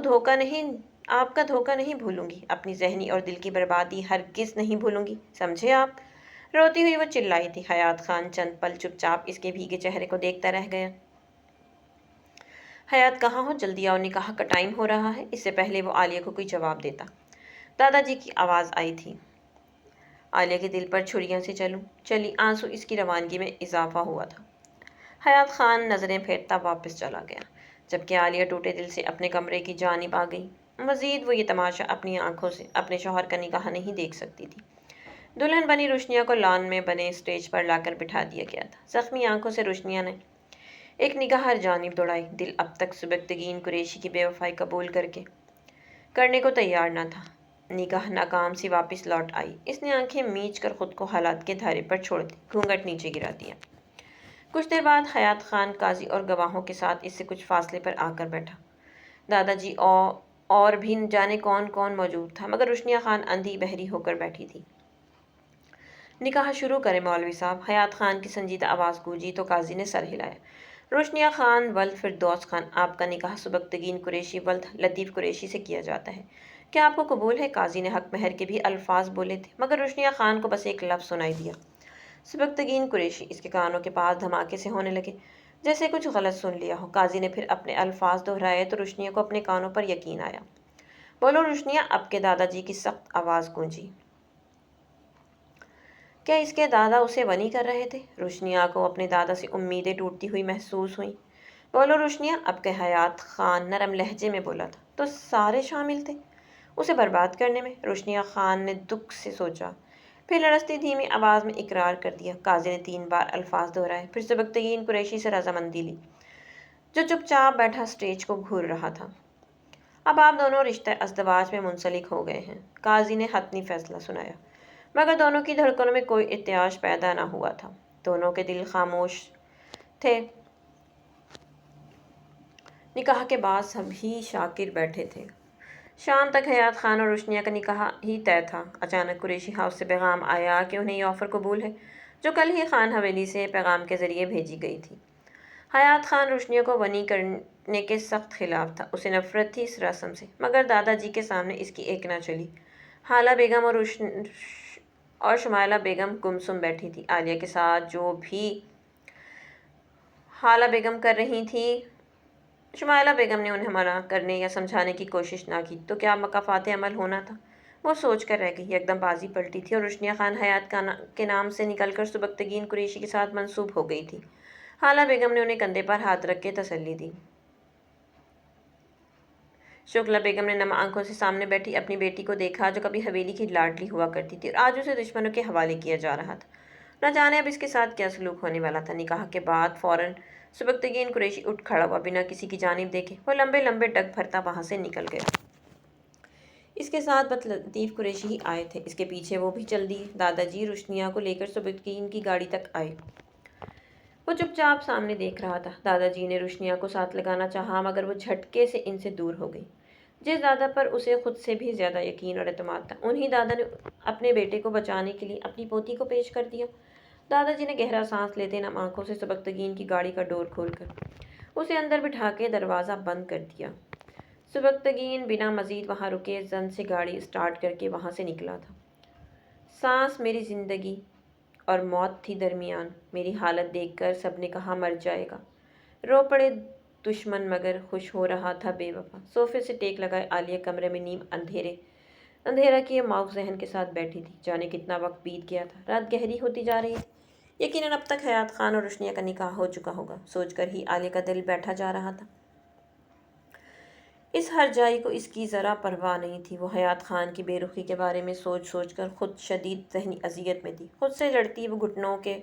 دھوکہ نہیں بھولوں گی، اپنی ذہنی اور دل کی بربادی ہرگز نہیں بھولوں گی، سمجھے آپ؟ روتی ہوئی وہ چلائی تھی۔ حیات خان چند پل چپ چاپ اس کے بھیگے چہرے کو دیکھتا رہ گیا۔ حیات کہاں ہو؟ جلدی آؤ، نکاح کا ٹائم ہو رہا ہے۔ اس سے پہلے وہ عالیہ کو کوئی جواب دیتا دادا جی کی آواز آئی تھی۔ عالیہ کے دل پر چھریاں سے چلی آنسو اس کی روانگی میں اضافہ ہوا تھا۔ حیات خان نظریں پھیرتا واپس چلا گیا، جبکہ عالیہ ٹوٹے دل سے اپنے کمرے کی جانب آ گئی۔ مزید وہ یہ تماشا اپنی آنکھوں سے اپنے شوہر کا نکاح نہیں دیکھ سکتی تھی۔ دلہن بنی روشنیہ کو لان میں بنے اسٹیج پر لا کر بٹھا دیا گیا تھا۔ زخمی آنکھوں سے روشنیہ نے ایک نگاہ ہر جانب دوڑائی۔ دل اب تک سبکتگین قریشی کی بے وفائی قبول کرنے کو تیار نہ تھا۔ نگاہ ناکام سی واپس لوٹ آئی۔ اس نے آنکھیں میچ کر خود کو حالات کے دھارے پر چھوڑ دی، گھونگھٹ نیچے گرا دیا۔ کچھ دیر بعد حیات خان قاضی اور گواہوں کے ساتھ اس سے کچھ فاصلے پر آ کر بیٹھا۔ دادا جی اور بھی جانے کون کون موجود تھا، مگر روشنیہ خان اندھی بہری ہو کر بیٹھی تھی۔ نکاح شروع کریں مولوی صاحب، حیات خان کی سنجیدہ آواز گونجی تو قاضی نے سر ہلایا۔ روشنیہ خان ولد فردوس خان، آپ کا نکاح سبکتگین قریشی ولد لطیف قریشی سے کیا جاتا ہے، کیا آپ کو قبول ہے؟ قاضی نے حق مہر کے بھی الفاظ بولے تھے، مگر روشنیہ خان کو بس ایک لفظ سنائی دیا، سبکتگین قریشی۔ اس کے کانوں کے پاس دھماکے سے ہونے لگے، جیسے کچھ غلط سن لیا ہو۔ قاضی نے پھر اپنے الفاظ دہرائے تو روشنیہ کو اپنے کانوں پر یقین آیا۔ بولو روشنیہ، اب کے دادا جی کی سخت آواز گونجی۔ کیا اس کے دادا اسے ونی کر رہے تھے؟ روشنیہ کو اپنے دادا سے امیدیں ٹوٹتی ہوئی محسوس ہوئیں۔ بولو روشنیہ، اب کے حیات خان نرم لہجے میں بولا تھا۔ تو سارے شامل تھے اسے برباد کرنے میں؟ روشنیہ خان نے دکھ سے سوچا، پھر لرزتی دھیمی آواز میں اقرار کر دیا۔ قاضی نے 3 بار الفاظ دہرائے، پھر سبکتگین قریشی سے رضامندی لی، جو چپ چاپ بیٹھا اسٹیج کو گھور رہا تھا۔ اب آپ دونوں رشتہ ازدواج میں منسلک ہو گئے ہیں، قاضی نے حتمی فیصلہ سنایا، مگر دونوں کی دھڑکنوں میں کوئی ارتعاش پیدا نہ ہوا تھا۔ دونوں کے دل خاموش تھے۔ نکاح کے بعد سبھی شاکر بیٹھے تھے۔ شام تک حیات خان اور روشنیہ کا نکاح ہی طے تھا۔ اچانک قریشی ہاؤس سے پیغام آیا کہ انہیں یہ آفر قبول ہے، جو کل ہی خان حویلی سے پیغام کے ذریعے بھیجی گئی تھی۔ حیات خان روشنیہ کو ونی کرنے کے سخت خلاف تھا، اسے نفرت تھی اس رسم سے، مگر دادا جی کے سامنے اس کی ایک نہ چلی۔ حالہ بیگم اور شمائلہ بیگم گمسم بیٹھی تھی۔ عالیہ کے ساتھ جو بھی حالہ بیگم کر رہی تھیں، شمائلہ بیگم نے انہیں منع کرنے یا سمجھانے کی کوشش نہ کی تو کیا مکافات عمل ہونا تھا؟ وہ سوچ کر رہ گئی۔ یکدم بازی پلٹی تھی اور روشنیہ خان حیات کے نام سے نکل کر سبکتگین قریشی کے ساتھ منسوب ہو گئی تھی۔ حالہ بیگم نے انہیں کندھے پر ہاتھ رکھ کے تسلی دی۔ شکلہ بیگم نے نم آنکھوں سے سامنے بیٹھی اپنی بیٹی کو دیکھا، جو کبھی حویلی کی لاڈلی ہوا کرتی تھی اور آج اسے دشمنوں کے حوالے کیا جا رہا تھا۔ نہ جانے اب اس کے ساتھ کیا سلوک ہونے والا تھا۔ نکاح کے بعد فوراً سبکتگین قریشی اٹھ کھڑا ہوا، بنا کسی کی جانب دیکھے وہ لمبے لمبے ڈگ بھرتا وہاں سے نکل گیا۔ اس کے ساتھ بد لطیف قریشی ہی آئے تھے، اس کے پیچھے وہ بھی چل دیے۔ دادا جی روشنیہ کو لے کر سبکتگین کی گاڑی تک آئے۔ وہ چپ چاپ سامنے دیکھ رہا تھا۔ دادا جی نے روشنیہ کو ساتھ لگانا چاہا، مگر وہ جھٹکے سے ان سے دور ہو گئی۔ جس دادا پر اسے خود سے بھی زیادہ یقین اور اعتماد تھا، انہی دادا نے اپنے بیٹے کو بچانے کے لیے اپنی پوتی کو پیش کر دیا۔ دادا جی نے گہرا سانس لیتے نم آنکھوں سے سبکتگین کی گاڑی کا ڈور کھول کر اسے اندر بٹھا کے دروازہ بند کر دیا۔ سبکتگین بنا مزید وہاں رکے زن سے گاڑی اسٹارٹ کر کے وہاں سے نکلا تھا۔ سانس میری زندگی اور موت تھی درمیان، میری حالت دیکھ کر سب نے کہا مر جائے گا۔ رو پڑے دشمن مگر خوش ہو رہا تھا بے وفا۔ صوفے سے ٹیک لگائے عالیہ کمرے میں نیم اندھیرا کیے ماؤف ذہن کے ساتھ بیٹھی تھی۔ جانے کتنا وقت بیت گیا تھا، رات گہری ہوتی جا رہی تھی۔ یقیناً اب تک حیات خان اور روشنیہ کا نکاح ہو چکا ہوگا، سوچ کر ہی عالیہ کا دل بیٹھا جا رہا تھا۔ اس ہرجائی کو اس کی ذرا پرواہ نہیں تھی۔ وہ حیات خان کی بے رخی کے بارے میں سوچ سوچ کر خود شدید ذہنی اذیت میں تھی۔ خود سے لڑتی وہ گھٹنوں کے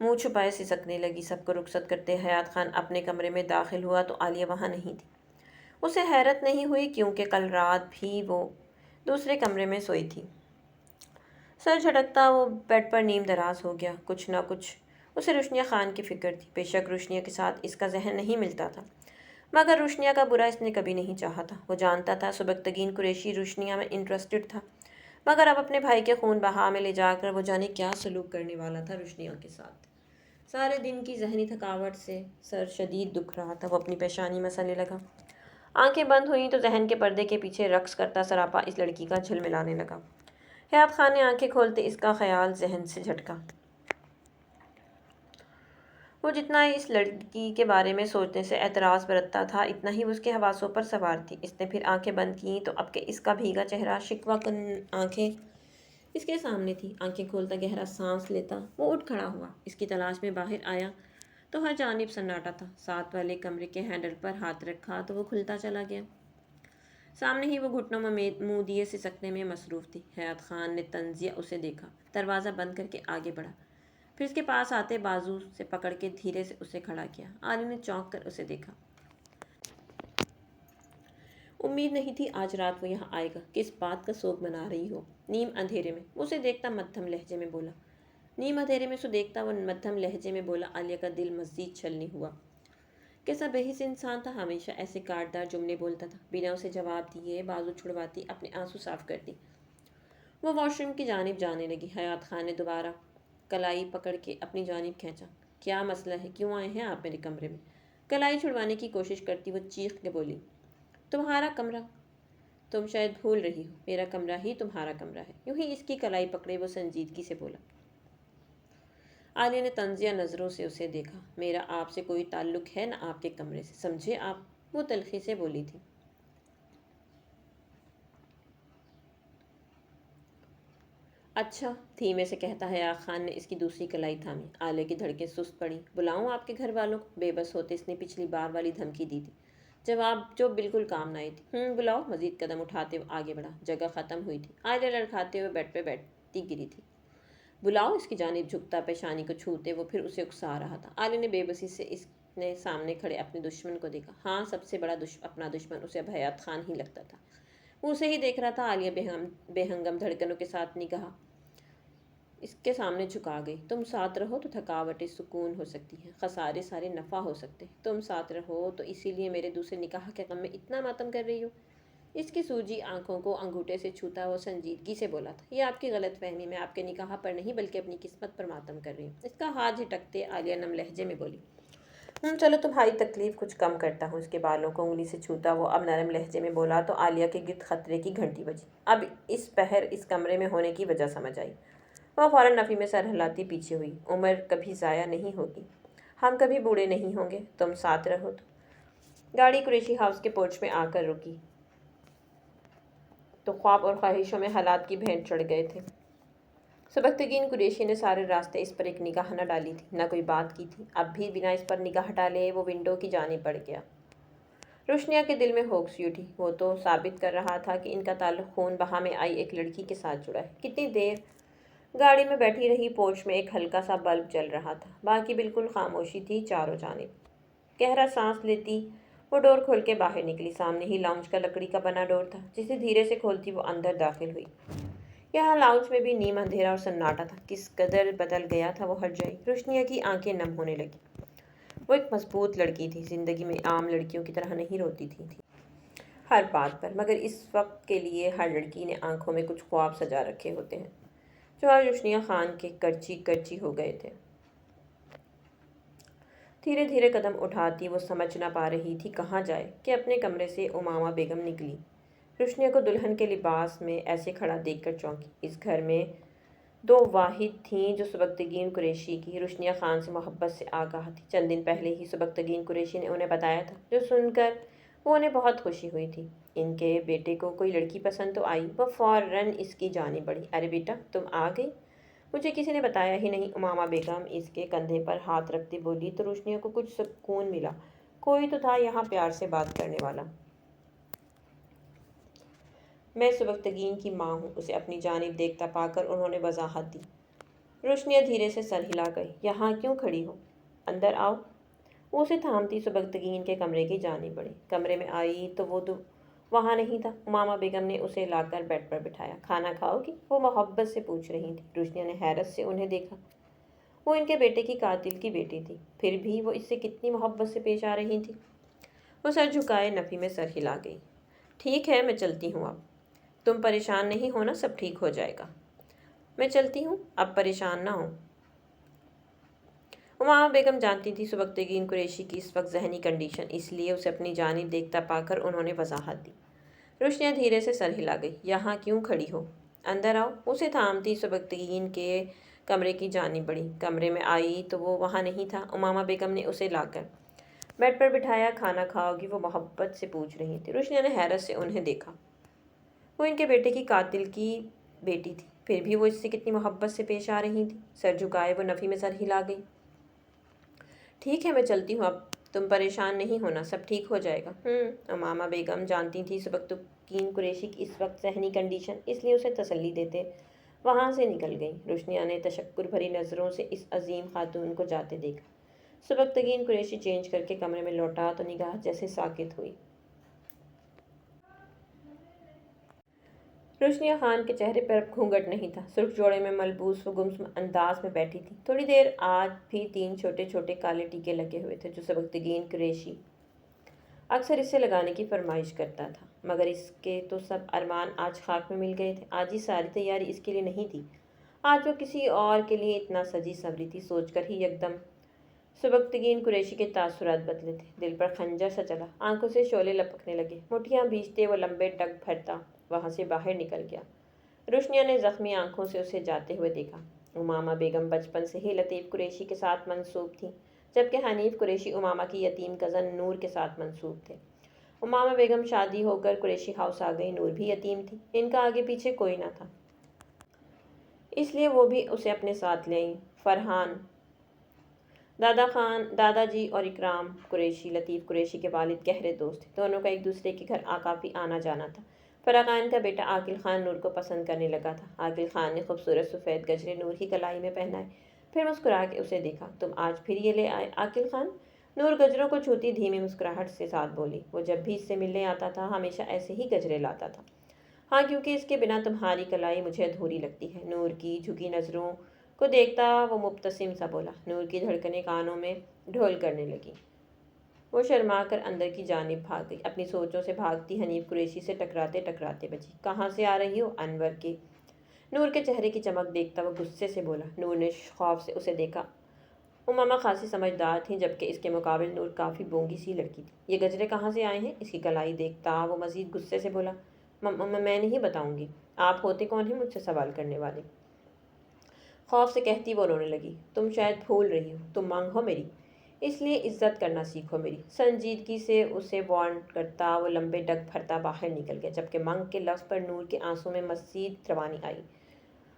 منہ چھپائے سسکنے لگی۔ سب کو رخصت کرتے حیات خان اپنے کمرے میں داخل ہوا تو عالیہ وہاں نہیں تھی۔ اسے حیرت نہیں ہوئی، کیونکہ کل رات بھی وہ دوسرے کمرے میں سوئی تھی۔ سر جھٹکتا وہ بیڈ پر نیم دراز ہو گیا۔ کچھ نہ کچھ اسے روشنیہ خان کی فکر تھی۔ بے شک روشنیہ کے ساتھ اس کا ذہن نہیں ملتا تھا، مگر روشنیہ کا برا اس نے کبھی نہیں چاہا تھا۔ وہ جانتا تھا سبکتگین قریشی روشنیہ میں انٹرسٹڈ تھا، مگر اب اپنے بھائی کے خون بہا میں لے جا کر وہ جانے کیا سلوک کرنے والا تھا روشنیہ کے ساتھ۔ سارے دن کی ذہنی تھکاوٹ سے سر شدید دکھ رہا تھا۔ وہ اپنی پیشانی مسلنے لگا۔ آنکھیں بند ہوئیں تو ذہن کے پردے کے پیچھے رقص کرتا سراپا اس لڑکی کا جھلملانے لگا۔ حیات خان نے آنکھیں کھولتے اس کا خیال ذہن سے جھٹکا۔ وہ جتنا ہی اس لڑکی کے بارے میں سوچنے سے اعتراض برتتا تھا، اتنا ہی وہ اس کے حواسوں پر سوار تھی۔ اس نے پھر آنکھیں بند کیں تو اب کہ اس کا بھیگا چہرہ، شکوہ کن آنکھیں اس کے سامنے تھی۔ آنکھیں کھولتا گہرا سانس لیتا وہ اٹھ کھڑا ہوا، اس کی تلاش میں باہر آیا تو ہر جانب سناٹا تھا۔ ساتھ والے کمرے کے ہینڈل پر ہاتھ رکھا تو وہ کھلتا چلا گیا۔ سامنے ہی وہ گھٹنوں میں منہ دیے سسکنے میں مصروف تھی۔ حیات خان نے طنزیہ اسے دیکھا، دروازہ بند کر کے آگے بڑھا، پھر اس کے پاس آتے بازو سے پکڑ کے دھیرے سے اسے کھڑا کیا۔ عالیہ نے چونک کر اسے دیکھا۔ امید نہیں تھی آج رات وہ یہاں آئے گا۔ کس بات کا سوگ منا رہی ہو؟ نیم اندھیرے میں وہ اسے دیکھتا مدھم لہجے میں بولا۔ عالیہ کا دل مزید چھلنی ہوا۔ کیسا بے حس انسان تھا، ہمیشہ ایسے کاٹدار جملے بولتا تھا۔ بنا اسے جواب دیے بازو چھڑواتی اپنے آنسو صاف کرتی وہ واش روم کی جانب جانے لگی۔ حیات خان نے دوبارہ کلائی پکڑ کے اپنی جانب کھینچا۔ کیا مسئلہ ہے، کیوں آئے ہیں آپ میرے کمرے میں؟ کلائی چھڑوانے کی کوشش کرتی وہ چیخ کے بولی۔ تمہارا کمرہ؟ تم شاید بھول رہی ہو، میرا کمرہ ہی تمہارا کمرہ ہے۔ یوں ہی اس کی کلائی پکڑے وہ سنجیدگی سے بولا۔ عالیہ نے طنزیہ نظروں سے اسے دیکھا۔ میرا آپ سے کوئی تعلق ہے نہ آپ کے کمرے سے، سمجھے آپ؟ وہ تلخی سے بولی تھی۔ اچھا، دھیمے سے کہتا حیات خان نے اس کی دوسری کلائی تھامی۔ عالیہ کی دھڑکیں سست پڑیں۔ بلاؤں آپ کے گھر والوں کو؟ بے بس ہوتے اس نے پچھلی بار والی دھمکی دی تھی، جواب جو بالکل کام نہ آئی تھی۔ بلاؤ۔ مزید قدم اٹھاتے وہ آگے بڑھا۔ جگہ ختم ہوئی تھی۔ عالیہ لڑکھاتے ہوئے بیڈ پہ بیٹھتی گری تھی۔ بلاؤ، اس کی جانب جھکتا پیشانی کو چھوتے وہ پھر اسے اکسا رہا تھا۔ عالیہ نے بے بسی سے اس نے سامنے کھڑے اپنے دشمن کو دیکھا۔ ہاں، سب سے بڑا اپنا دشمن اسے اب حیات خان ہی لگتا تھا۔ وہ اسے ہی دیکھ رہا تھا۔ عالیہ بے ہنگم دھڑکنوں کے ساتھ نگاہ اس کے سامنے جھکا گئی۔ تم ساتھ رہو تو تھکاوٹیں سکون ہو سکتی ہیں، خسارے سارے نفع ہو سکتے ہیں۔ تم ساتھ رہو تو اسی لیے میرے دوسرے نکاح کے غم میں اتنا ماتم کر رہی ہو؟ اس کی سوجی آنکھوں کو انگوٹھے سے چھوتا وہ سنجیدگی سے بولا تھا۔ یہ آپ کی غلط فہمی، میں آپ کے نکاح پر نہیں بلکہ اپنی قسمت پر ماتم کر رہی ہوں۔ اس کا ہاتھ جھٹکتے عالیہ نم لہجے میں بولی۔ چلو تمہاری تکلیف کچھ کم کرتا ہوں۔ اس کے بالوں کو انگلی سے چھوتا وہ اب نرم لہجے میں بولا تو عالیہ کے گرد خطرے کی گھنٹی بجی۔ اب اس پہر اس کمرے میں ہونے کی وجہ سمجھ آئی۔ وہ فوراً نفی میں سر ہلاتی پیچھے ہوئی۔ عمر کبھی ضائع نہیں ہوگی، ہم کبھی بوڑھے نہیں ہوں گے، تم ساتھ رہو تو۔ گاڑی قریشی ہاؤس کے پورچ میں آ کر رکی تو خواب اور خواہشوں میں حالات کی بھینٹ چڑھ گئے تھے۔ سبکتگین قریشی نے سارے راستے اس پر ایک نگاہ نہ ڈالی تھی، نہ کوئی بات کی تھی۔ اب بھی بنا اس پر نگاہ ڈالے وہ ونڈو کی جانب بڑھ گیا۔ روشنیا کے دل میں ہوک سی اٹھی۔ وہ تو ثابت کر رہا تھا کہ ان کا تعلق خون بہا میں آئی ایک لڑکی کے ساتھ جڑا ہے۔ کتنی دیر گاڑی میں بیٹھی رہی۔ پورچ میں ایک ہلکا سا بلب جل رہا تھا، باقی بالکل خاموشی تھی چاروں جانب۔ گہرا سانس لیتی وہ ڈور کھول کے باہر نکلی۔ سامنے ہی لاؤنج کا لکڑی کا بنا ڈور تھا، جسے دھیرے سے کھولتی وہ اندر داخل ہوئی۔ یہاں لاؤنج میں بھی نیم اندھیرا اور سناٹا تھا۔ کس قدر بدل گیا تھا وہ ہر جائی۔ روشنیا کی آنکھیں نم ہونے لگی۔ وہ ایک مضبوط لڑکی تھی، زندگی میں عام لڑکیوں کی طرح نہیں روتی تھی ہر بات پر، مگر اس وقت کے لیے ہر لڑکی نے آنکھوں میں کچھ خواب سجا رکھے ہوتے ہیں جو آج روشنیا خان کے کرچی کرچی ہو گئے تھے۔ دھیرے دھیرے قدم اٹھاتی وہ سمجھ نہ پا رہی تھی کہاں جائے کہ اپنے کمرے سے امامہ بیگم نکلی۔ روشنیا کو دلہن کے لباس میں ایسے کھڑا دیکھ کر چونکی۔ اس گھر میں دو واحد تھیں جو سبکتگین قریشی کی روشنیا خان سے محبت سے آگاہ تھی۔ چند دن پہلے ہی سبکتگین قریشی نے انہیں بتایا تھا، جو سن کر وہ انہیں بہت خوشی ہوئی تھی۔ ان کے بیٹے کو کوئی لڑکی پسند تو آئی۔ وہ فوراً اس کی جانب بڑھی۔ ارے بیٹا، تم آ گئی؟ مجھے کسی نے بتایا ہی نہیں۔ امامہ بیگم اس کے کندھے پر ہاتھ رکھتے بولی تو روشنیا کو کچھ سکون ملا۔ کوئی تو تھا یہاں پیار سے بات کرنے والا۔ میں سبکتگین کی ماں ہوں، اسے اپنی جانب دیکھتا پا کر انہوں نے وضاحت دی۔ روشنیا دھیرے سے سر ہلا گئی۔ یہاں کیوں کھڑی ہو؟ اندر آؤ۔ وہ اسے تھامتی سبکتگین کے کمرے کی جانب بڑھی۔ کمرے میں آئی تو وہ وہاں نہیں تھا۔ امامہ بیگم نے اسے لا کر بیڈ پر بٹھایا۔ کھانا کھاؤ گی؟ وہ محبت سے پوچھ رہی تھی۔ روشنیا نے حیرت سے انہیں دیکھا۔ وہ ان کے بیٹے کی قاتل کی بیٹی تھی، پھر بھی وہ اس سے کتنی محبت سے پیش آ رہی تھی۔ وہ سر جھکائے نفی میں سر ہلا گئی۔ ٹھیک ہے، میں چلتی ہوں اب۔ تم پریشان نہیں ہونا، سب ٹھیک ہو جائے گا۔ میں چلتی ہوں، اب پریشان نہ ہو۔ امامہ بیگم جانتی تھی سبکتگین قریشی کی اس وقت ذہنی کنڈیشن، اس لیے اسے اپنی جانب دیکھتا پا کر انہوں نے وضاحت دی۔ روشنیا دھیرے سے سر ہلا گئی۔ یہاں کیوں کھڑی ہو؟ اندر آؤ۔ اسے تھامتی سبکتگین کے کمرے کی جانب بڑھی۔ کمرے میں آئی تو وہ وہاں نہیں تھا۔ امامہ بیگم نے اسے لا کر بیڈ پر بٹھایا۔ کھانا کھاؤ گی؟ وہ محبت سے پوچھ رہی تھی۔ روشنیا نے حیرت سے انہیں دیکھا۔ وہ ان کے بیٹے کی قاتل کی بیٹی تھی، پھر بھی وہ اس سے کتنی محبت سے پیش آ رہی تھی۔ سر جھکائے وہ نفی میں سر ہلا گئی۔ ٹھیک ہے، میں چلتی ہوں اب۔ تم پریشان نہیں ہونا، سب ٹھیک ہو جائے گا۔ امامہ بیگم جانتی تھی سبکتگین قریشی کی اس وقت ذہنی کنڈیشن، اس لیے اسے تسلی دیتے وہاں سے نکل گئیں۔ روشنیا نے تشکر بھری نظروں سے اس عظیم خاتون کو جاتے دیکھا۔ سبکتگین قریشی چینج کر کے کمرے میں لوٹا تو نگاہ جیسے ساکت ہوئی۔ روشنیا خان کے چہرے پر اب گھونگھٹ نہیں تھا۔ سرخ جوڑے میں ملبوس وہ گمسم انداز میں بیٹھی تھی۔ تھوڑی دیر آج بھی 3 چھوٹے چھوٹے کالے ٹیکے لگے ہوئے تھے جو سبکتگین قریشی اکثر اس سے لگانے کی فرمائش کرتا تھا، مگر اس کے تو سب ارمان آج خاک میں مل گئے تھے۔ آج یہ ساری تیاری اس کے لیے نہیں تھی، آج وہ کسی اور کے لیے اتنا سجی سنوری تھی۔ سوچ کر ہی یکدم سبکتگین قریشی کے تاثرات بدلے تھے۔ دل پر خنجر سا چلا، آنکھوں سے شعلے لپکنے لگے۔ مٹھیاں بھیجتے وہ لمبے ڈگ بھرتا وہاں سے باہر نکل گیا۔ روشنیا نے زخمی آنکھوں سے اسے جاتے ہوئے دیکھا۔ امامہ بیگم بچپن سے ہی لطیف قریشی کے ساتھ منسوب تھیں، جبکہ حنیف قریشی امامہ کی یتیم کزن نور کے ساتھ منسوب تھے۔ امامہ بیگم شادی ہو کر قریشی ہاؤس آ گئی۔ نور بھی یتیم تھی، ان کا آگے پیچھے کوئی نہ تھا، اس لیے وہ بھی اسے اپنے ساتھ لے آئیں۔ فرحان، دادا جی اور اکرام قریشی لطیف قریشی کے والد گہرے دوست تھے۔ دونوں کا ایک دوسرے کے گھر کافی آنا جانا تھا۔ فرح خان کا بیٹا عاقل خان نور کو پسند کرنے لگا تھا۔ عاقل خان نے خوبصورت سفید گجرے نور کی کلائی میں پہنائے، پھر مسکرا کے اسے دیکھا۔ تم آج پھر یہ لے آئے عاقل خان؟ نور گجروں کو چھوتی دھیمی مسکراہٹ سے ساتھ بولی۔ وہ جب بھی اس سے ملنے آتا تھا ہمیشہ ایسے ہی گجرے لاتا تھا۔ ہاں، کیونکہ اس کے بنا تمہاری کلائی مجھے ادھوری لگتی ہے۔ نور کی جھکی نظروں کو دیکھتا وہ مبتسم سا بولا۔ نور کی دھڑکنیں کانوں میں ڈھول کرنے لگی۔ وہ شرما کر اندر کی جانب بھاگ گئی، اپنی سوچوں سے بھاگتی حنیف قریشی سے ٹکراتے ٹکراتے بچی۔ کہاں سے آ رہی ہو؟ نور کے چہرے کی چمک دیکھتا وہ غصے سے بولا۔ نور نے خوف سے اسے دیکھا۔ امامہ خاصی سمجھدار تھیں، جبکہ اس کے مقابل نور کافی بونگی سی لڑکی تھی۔ یہ گجرے کہاں سے آئے ہیں؟ اس کی کلائی دیکھتا وہ مزید غصے سے بولا۔ میں نہیں بتاؤں گی۔ آپ ہوتے کون ہیں مجھ سے سوال کرنے والے؟ خوف سے کہتی وہ رونے لگی۔ تم شاید بھول رہی ہو، تم مانگ ہو میری، اس لیے عزت کرنا سیکھو میری۔ سنجیدگی سے اسے وارن کرتا وہ لمبے ڈگ بھرتا باہر نکل گیا، جبکہ منگ کے لفظ پر نور کے آنسوں میں مزید روانی آئی۔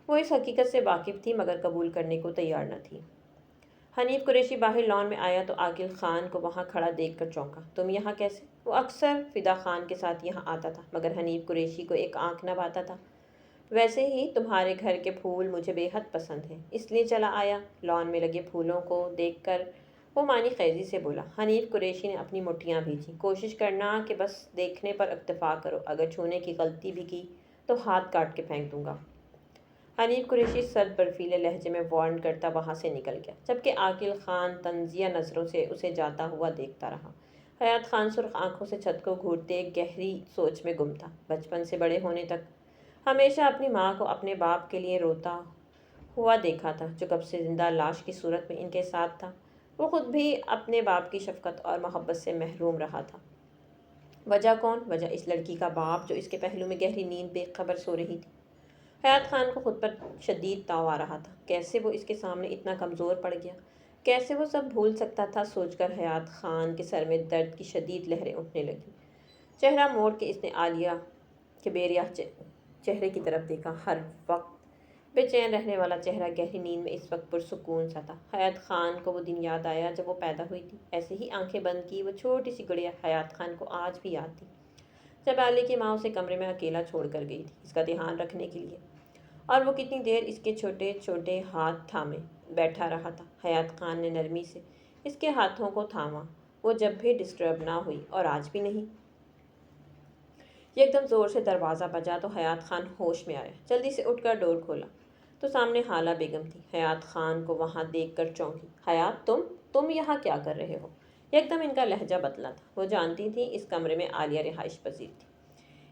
وہ اس حقیقت سے واقف تھی مگر قبول کرنے کو تیار نہ تھی۔ حنیف قریشی باہر لان میں آیا تو عاقل خان کو وہاں کھڑا دیکھ کر چونکا۔ تم یہاں کیسے؟ وہ اکثر فدا خان کے ساتھ یہاں آتا تھا، مگر حنیف قریشی کو ایک آنکھ نہ بھاتا تھا۔ ویسے ہی تمہارے گھر کے پھول مجھے بے حد پسند ہیں، اس لیے چلا آیا۔ لان میں لگے پھولوں کو دیکھ کر وہ معنی خیزی سے بولا۔ حنیف قریشی نے اپنی مٹھیاں بھیجیں۔ کوشش کرنا کہ بس دیکھنے پر اکتفا کرو، اگر چھونے کی غلطی بھی کی تو ہاتھ کاٹ کے پھینک دوں گا۔ حنیف قریشی سرد برفیلے لہجے میں وارن کرتا وہاں سے نکل گیا، جبکہ عاقل خان طنزیہ نظروں سے اسے جاتا ہوا دیکھتا رہا۔ حیات خان سرخ آنکھوں سے چھت کو گھورتے ایک گہری سوچ میں گم تھا۔ بچپن سے بڑے ہونے تک ہمیشہ اپنی ماں کو اپنے باپ کے لیے روتا ہوا دیکھا تھا، جو کب سے زندہ لاش کی صورت میں ان کے ساتھ تھا۔ وہ خود بھی اپنے باپ کی شفقت اور محبت سے محروم رہا تھا۔ وجہ کون؟ وجہ اس لڑکی کا باپ، جو اس کے پہلو میں گہری نیند بے خبر سو رہی تھی۔ حیات خان کو خود پر شدید تاؤ آ رہا تھا۔ کیسے وہ اس کے سامنے اتنا کمزور پڑ گیا؟ کیسے وہ سب بھول سکتا تھا؟ سوچ کر حیات خان کے سر میں درد کی شدید لہریں اٹھنے لگیں۔ چہرہ موڑ کے اس نے عالیہ کے بے ریا چہرے کی طرف دیکھا۔ ہر وقت بے چین رہنے والا چہرہ گہری نیند میں اس وقت پرسکون سا تھا۔ حیات خان کو وہ دن یاد آیا جب وہ پیدا ہوئی تھی۔ ایسے ہی آنکھیں بند کی وہ چھوٹی سی گڑیا حیات خان کو آج بھی یاد تھی، جب عالیہ کی ماں اسے کمرے میں اکیلا چھوڑ کر گئی تھی اس کا دھیان رکھنے کے لیے، اور وہ کتنی دیر اس کے چھوٹے چھوٹے ہاتھ تھامے بیٹھا رہا تھا۔ حیات خان نے نرمی سے اس کے ہاتھوں کو تھاما، وہ جب بھی ڈسٹرب نہ ہوئی، اور آج بھی نہیں۔ ایک دم زور سے دروازہ بجا تو حیات خان ہوش میں آیا۔ جلدی سے اٹھ کر ڈور کھولا تو سامنے حالہ بیگم تھی۔ حیات خان کو وہاں دیکھ کر چونکی۔ حیات، تم یہاں کیا کر رہے ہو؟ ایک دم ان کا لہجہ بدلا تھا۔ وہ جانتی تھی اس کمرے میں عالیہ رہائش پذیر تھی۔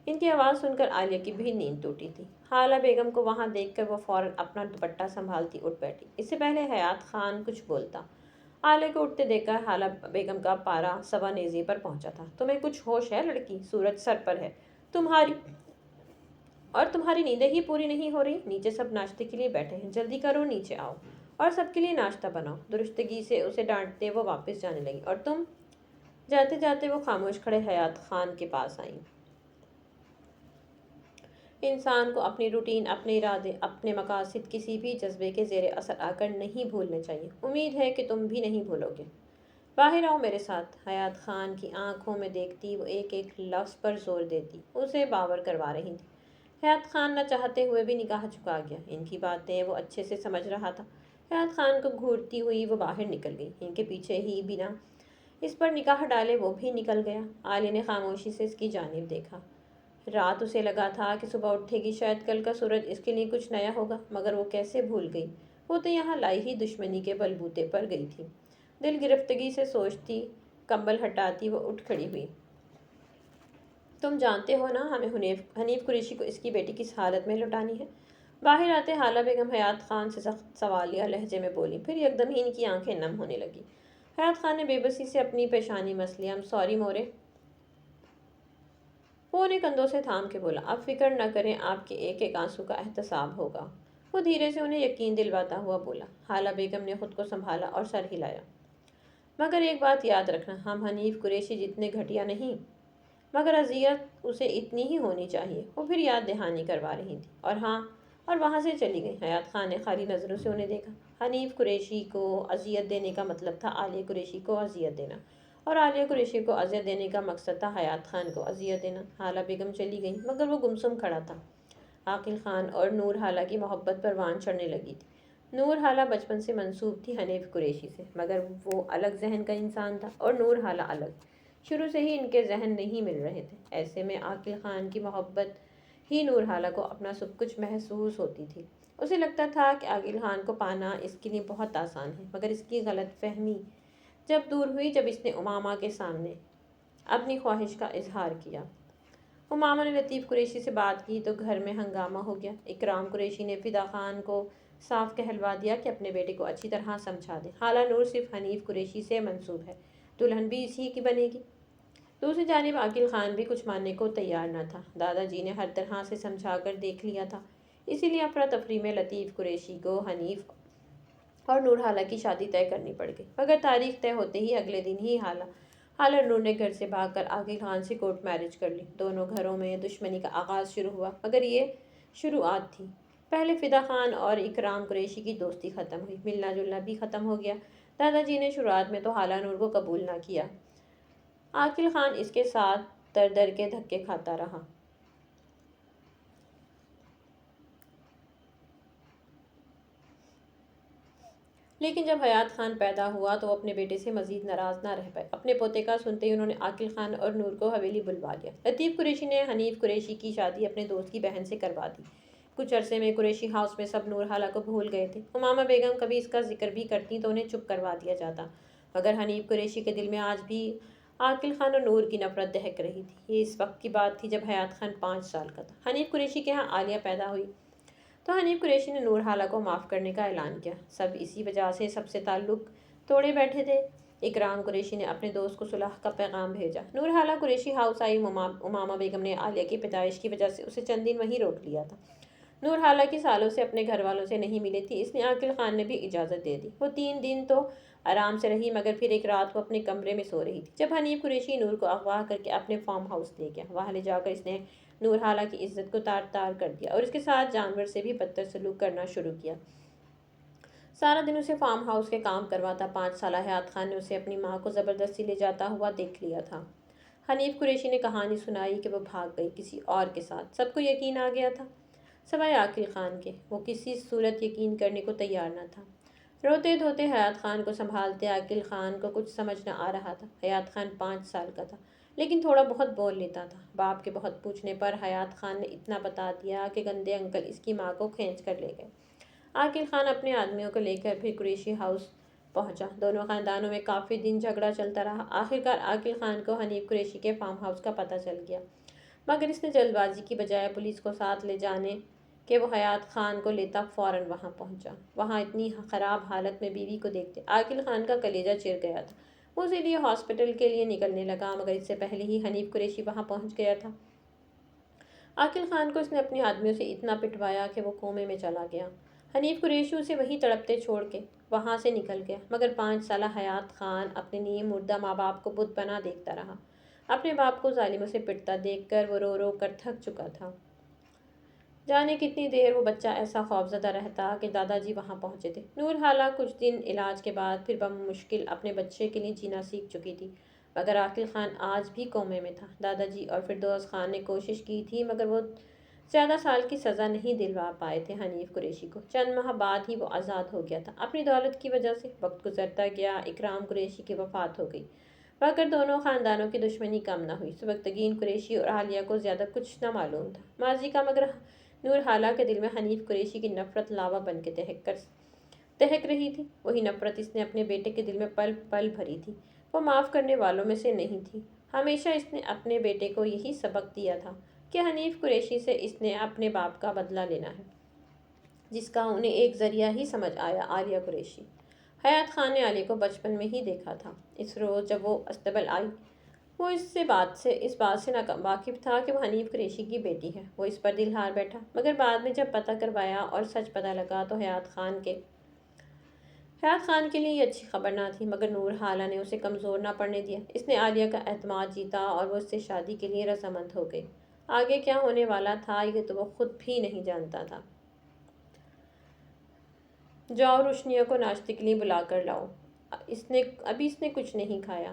ان کی آواز سن کر عالیہ کی بھی نیند ٹوٹی تھی۔ حالہ بیگم کو وہاں دیکھ کر وہ فوراً اپنا دوپٹہ سنبھالتی اٹھ بیٹھی۔ اس سے پہلے حیات خان کچھ بولتا، عالیہ کو اٹھتے دیکھ کر حالہ بیگم کا پارا سوا نیزے پر پہنچا تھا۔ تمہیں کچھ ہوش ہے لڑکی؟ سورج سر پر ہے تمہاری نیندیں ہی پوری نہیں ہو رہی؟ نیچے سب ناشتے کے لیے بیٹھے ہیں، جلدی کرو، نیچے آؤ اور سب کے لیے ناشتہ بناؤ۔ درستگی سے اسے ڈانٹتے وہ واپس جانے لگی، اور تم؟ جاتے جاتے وہ خاموش کھڑے حیات خان کے پاس آئیں۔ انسان کو اپنی روٹین، اپنے ارادے، اپنے مقاصد کسی بھی جذبے کے زیر اثر آ کر نہیں بھولنے چاہیے۔ امید ہے کہ تم بھی نہیں بھولو گے۔ باہر آؤ میرے ساتھ۔ حیات خان کی آنکھوں میں دیکھتی وہ ایک ایک لفظ پر زور دیتی اسے باور کروا رہی تھی۔ حیات خان نہ چاہتے ہوئے بھی نگاہ جھکا گیا۔ ان کی باتیں وہ اچھے سے سمجھ رہا تھا۔ حیات خان کو گھورتی ہوئی وہ باہر نکل گئی۔ ان کے پیچھے ہی بنا اس پر نگاہ ڈالے وہ بھی نکل گیا۔ عالیہ نے خاموشی سے اس کی جانب دیکھا۔ رات اسے لگا تھا کہ صبح اٹھے گی، شاید کل کا سورج اس کے لیے کچھ نیا ہوگا، مگر وہ کیسے بھول گئی؟ وہ تو یہاں لائی ہی دشمنی کے بل بوتے پر گئی تھی۔ دل گرفتگی سے سوچتی، کمبل ہٹاتی وہ اٹھ کھڑی ہوئی۔ تم جانتے ہو نا ہمیں حنیف قریشی کو اس کی بیٹی کس حالت میں لوٹانی ہے؟ باہر آتے حالہ بیگم حیات خان سے سخت سوالیہ لہجے میں بولی، پھر یکدم ہی ان کی آنکھیں نم ہونے لگی۔ حیات خان نے بے بسی سے اپنی پیشانی مس لی۔ سوری مورے۔ وہ انہیں کندھوں سے تھام کے بولا، اب فکر نہ کریں، آپ کے ایک ایک آنسو کا احتساب ہوگا۔ وہ دھیرے سے انہیں یقین دلواتا ہوا بولا۔ حالہ بیگم نے خود کو سنبھالا اور سر ہلایا۔ مگر ایک بات یاد رکھنا، ہم حنیف قریشی جتنے گھٹیا نہیں، مگر اذیت اسے اتنی ہی ہونی چاہیے۔ وہ پھر یاد دہانی کروا رہی تھی، اور ہاں، اور وہاں سے چلی گئی۔ حیات خان نے خالی نظروں سے انہیں دیکھا۔ حنیف قریشی کو اذیت دینے کا مطلب تھا عالیہ قریشی کو اذیت دینا، اور عالیہ قریشی کو اذیت دینے کا مقصد تھا حیات خان کو اذیت دینا۔ حالہ بیگم چلی گئی مگر وہ گمسم کھڑا تھا۔ عاقل خان اور نور حالہ کی محبت پروان چڑھنے لگی تھی۔ نور حالہ بچپن سے منسوب تھی حنیف قریشی سے، مگر وہ الگ ذہن کا انسان تھا اور نور حالہ الگ۔ شروع سے ہی ان کے ذہن نہیں مل رہے تھے۔ ایسے میں عاقل خان کی محبت ہی نور حالہ کو اپنا سب کچھ محسوس ہوتی تھی۔ اسے لگتا تھا کہ عاقل خان کو پانا اس کے لیے بہت آسان ہے، مگر اس کی غلط فہمی جب دور ہوئی جب اس نے امامہ کے سامنے اپنی خواہش کا اظہار کیا۔ امامہ نے لطیف قریشی سے بات کی تو گھر میں ہنگامہ ہو گیا۔ اکرام قریشی نے فدا خان کو صاف کہلوا دیا کہ اپنے بیٹے کو اچھی طرح سمجھا دے، خالہ نور صرف حنیف قریشی سے منسوب ہے، دلہن بھی اسی کی بنے گی۔ دوسری جانب عاقل خان بھی کچھ ماننے کو تیار نہ تھا۔ دادا جی نے ہر طرح سے سمجھا کر دیکھ لیا تھا، اسی لیے افراتفری میں لطیف قریشی کو حنیف اور نور حالہ کی شادی طے کرنی پڑ گئی، مگر تاریخ طے ہوتے ہی اگلے دن ہی حالہ نور نے گھر سے بھاگ کر عاقل خان سے کورٹ میرج کر لی۔ دونوں گھروں میں دشمنی کا آغاز شروع ہوا، مگر یہ شروعات تھی۔ پہلے فدا خان اور اکرام قریشی کی دوستی ختم ہوئی، ملنا جلنا بھی ختم ہو گیا۔ دادا جی نے شروعات میں تو حالہ نور کو قبول نہ کیا۔ عاقل خان اس کے ساتھ در در کے دھکے کھاتا رہا۔ لیکن جب حیات خان پیدا ہوا تو وہ اپنے بیٹے سے مزید ناراض نہ رہ پائے۔ اپنے پوتے کا سنتے ہی انہوں نے عاقل خان اور نور کو حویلی بلوا لیا۔ لطیف قریشی نے حنیف قریشی کی شادی اپنے دوست کی بہن سے کروا دی۔ کچھ عرصے میں قریشی ہاؤس میں سب نور حالہ کو بھول گئے تھے۔ امامہ بیگم کبھی اس کا ذکر بھی کرتی تو انہیں چپ کروا دیا جاتا، مگر حنیف قریشی کے دل میں آج بھی عاقل خان اور نور کی نفرت دہک رہی تھی۔ یہ اس وقت کی بات تھی جب حیات خان 5 سال کا تھا۔ حنیف قریشی کے ہاں عالیہ پیدا ہوئی تو حنیف قریشی نے نور حالہ کو معاف کرنے کا اعلان کیا۔ سب اسی وجہ سے سب سے تعلق توڑے بیٹھے تھے۔ اکرام قریشی نے اپنے دوست کو صلح کا پیغام بھیجا۔ نور حالہ قریشی ہاؤس آئی امامہ بیگم نے عالیہ کی پیدائش کی وجہ سے اسے چند دن وہیں روک لیا تھا۔ نور حالہ کی سالوں سے اپنے گھر والوں سے نہیں ملی تھی، اس نے عاقل خان نے بھی اجازت دے دی۔ وہ 3 دن تو آرام سے رہی، مگر پھر ایک رات وہ اپنے کمرے میں سو رہی تھی جب حنیف قریشی نور کو اغوا کر کے اپنے فارم ہاؤس لے گیا۔ وہاں لے جا کر اس نے نور حالہ کی عزت کو تار تار کر دیا اور اس کے ساتھ جانور سے بھی بدتر سلوک کرنا شروع کیا۔ سارا دن اسے فارم ہاؤس کے کام کرواتا۔ 5 سالہ حیات خان نے اسے اپنی ماں کو زبردستی لے جاتا ہوا دیکھ لیا تھا۔ حنیف قریشی نے کہانی سنائی کہ وہ بھاگ گئی کسی اور کے ساتھ۔ سب کو یقین آ گیا تھا سوائے عاقل خان کے، وہ کسی صورت یقین کرنے کو تیار نہ تھا۔ روتے دھوتے حیات خان کو سنبھالتے عاقل خان کو کچھ سمجھ نہ آ رہا تھا۔ حیات خان 5 سال کا تھا، لیکن تھوڑا بہت بول لیتا تھا۔ باپ کے بہت پوچھنے پر حیات خان نے اتنا بتا دیا کہ گندے انکل اس کی ماں کو کھینچ کر لے گئے۔ عاقل خان اپنے آدمیوں کو لے کر پھر قریشی ہاؤس پہنچا۔ دونوں خاندانوں میں کافی دن جھگڑا چلتا رہا۔ آخرکار عاقل خان کو حنیف قریشی کے فارم ہاؤس کا پتہ چل گیا، مگر اس نے جلد بازی کی بجائے پولیس کو ساتھ لے جانے کہ وہ حیات خان کو لیتا فوراً وہاں پہنچا۔ وہاں اتنی خراب حالت میں بیوی کو دیکھتے عاقل خان کا کلیجہ چیر گیا تھا۔ وہ اسی لیے ہاسپٹل کے لیے نکلنے لگا، مگر اس سے پہلے ہی حنیف قریشی وہاں پہنچ گیا تھا۔ عاقل خان کو اس نے اپنے آدمیوں سے اتنا پٹوایا کہ وہ کومے میں چلا گیا۔ حنیف قریشی اسے وہیں تڑپتے چھوڑ کے وہاں سے نکل گیا، مگر 5 سالہ حیات خان اپنے نیم مردہ ماں باپ کو بت بنا دیکھتا رہا۔ اپنے باپ کو ظالموں سے پٹتا دیکھ کر وہ رو رو کر تھک چکا تھا۔ جانے کتنی دیر وہ بچہ ایسا خوفزدہ رہتا کہ دادا جی وہاں پہنچے تھے۔ نور حالہ کچھ دن علاج کے بعد پھر بمشکل اپنے بچے کے لیے جینا سیکھ چکی تھی، مگر عاقل خان آج بھی کومے میں تھا۔ دادا جی اور فردوس خان نے کوشش کی تھی، مگر وہ زیادہ سال کی سزا نہیں دلوا پائے تھے حنیف قریشی کو۔ چند ماہ بعد ہی وہ آزاد ہو گیا تھا اپنی دولت کی وجہ سے۔ وقت گزرتا گیا، اکرام قریشی کی وفات ہو گئی، مگر دونوں خاندانوں کی دشمنی کم نہ ہوئی۔ سبکتگین قریشی اور عالیہ کو زیادہ کچھ نہ معلوم تھا ماضی کا، مگر نور حالہ کے دل میں حنیف قریشی کی نفرت لاوا بن کے دہک رہی تھی۔ وہی نفرت اس نے اپنے بیٹے کے دل میں پل پل بھری تھی۔ وہ معاف کرنے والوں میں سے نہیں تھی۔ ہمیشہ اس نے اپنے بیٹے کو یہی سبق دیا تھا کہ حنیف قریشی سے اس نے اپنے باپ کا بدلہ لینا ہے، جس کا انہیں ایک ذریعہ ہی سمجھ آیا، عالیہ قریشی۔ حیات خان نے عالیہ کو بچپن میں ہی دیکھا تھا۔ اس روز جب وہ استبل آئی، وہ اس بات سے واقف تھا کہ وہ حنیف قریشی کی بیٹی ہے۔ وہ اس پر دل ہار بیٹھا، مگر بعد میں جب پتہ کروایا اور سچ پتہ لگا تو حیات خان کے لیے یہ اچھی خبر نہ تھی، مگر نور حالہ نے اسے کمزور نہ پڑنے دیا۔ اس نے عالیہ کا اعتماد جیتا اور وہ اس سے شادی کے لیے رضامند ہو گئی۔ آگے کیا ہونے والا تھا یہ تو وہ خود بھی نہیں جانتا تھا۔ جاؤ روشنیوں کو ناشتے کے لیے بلا کر لاؤ، ابھی اس نے کچھ نہیں کھایا۔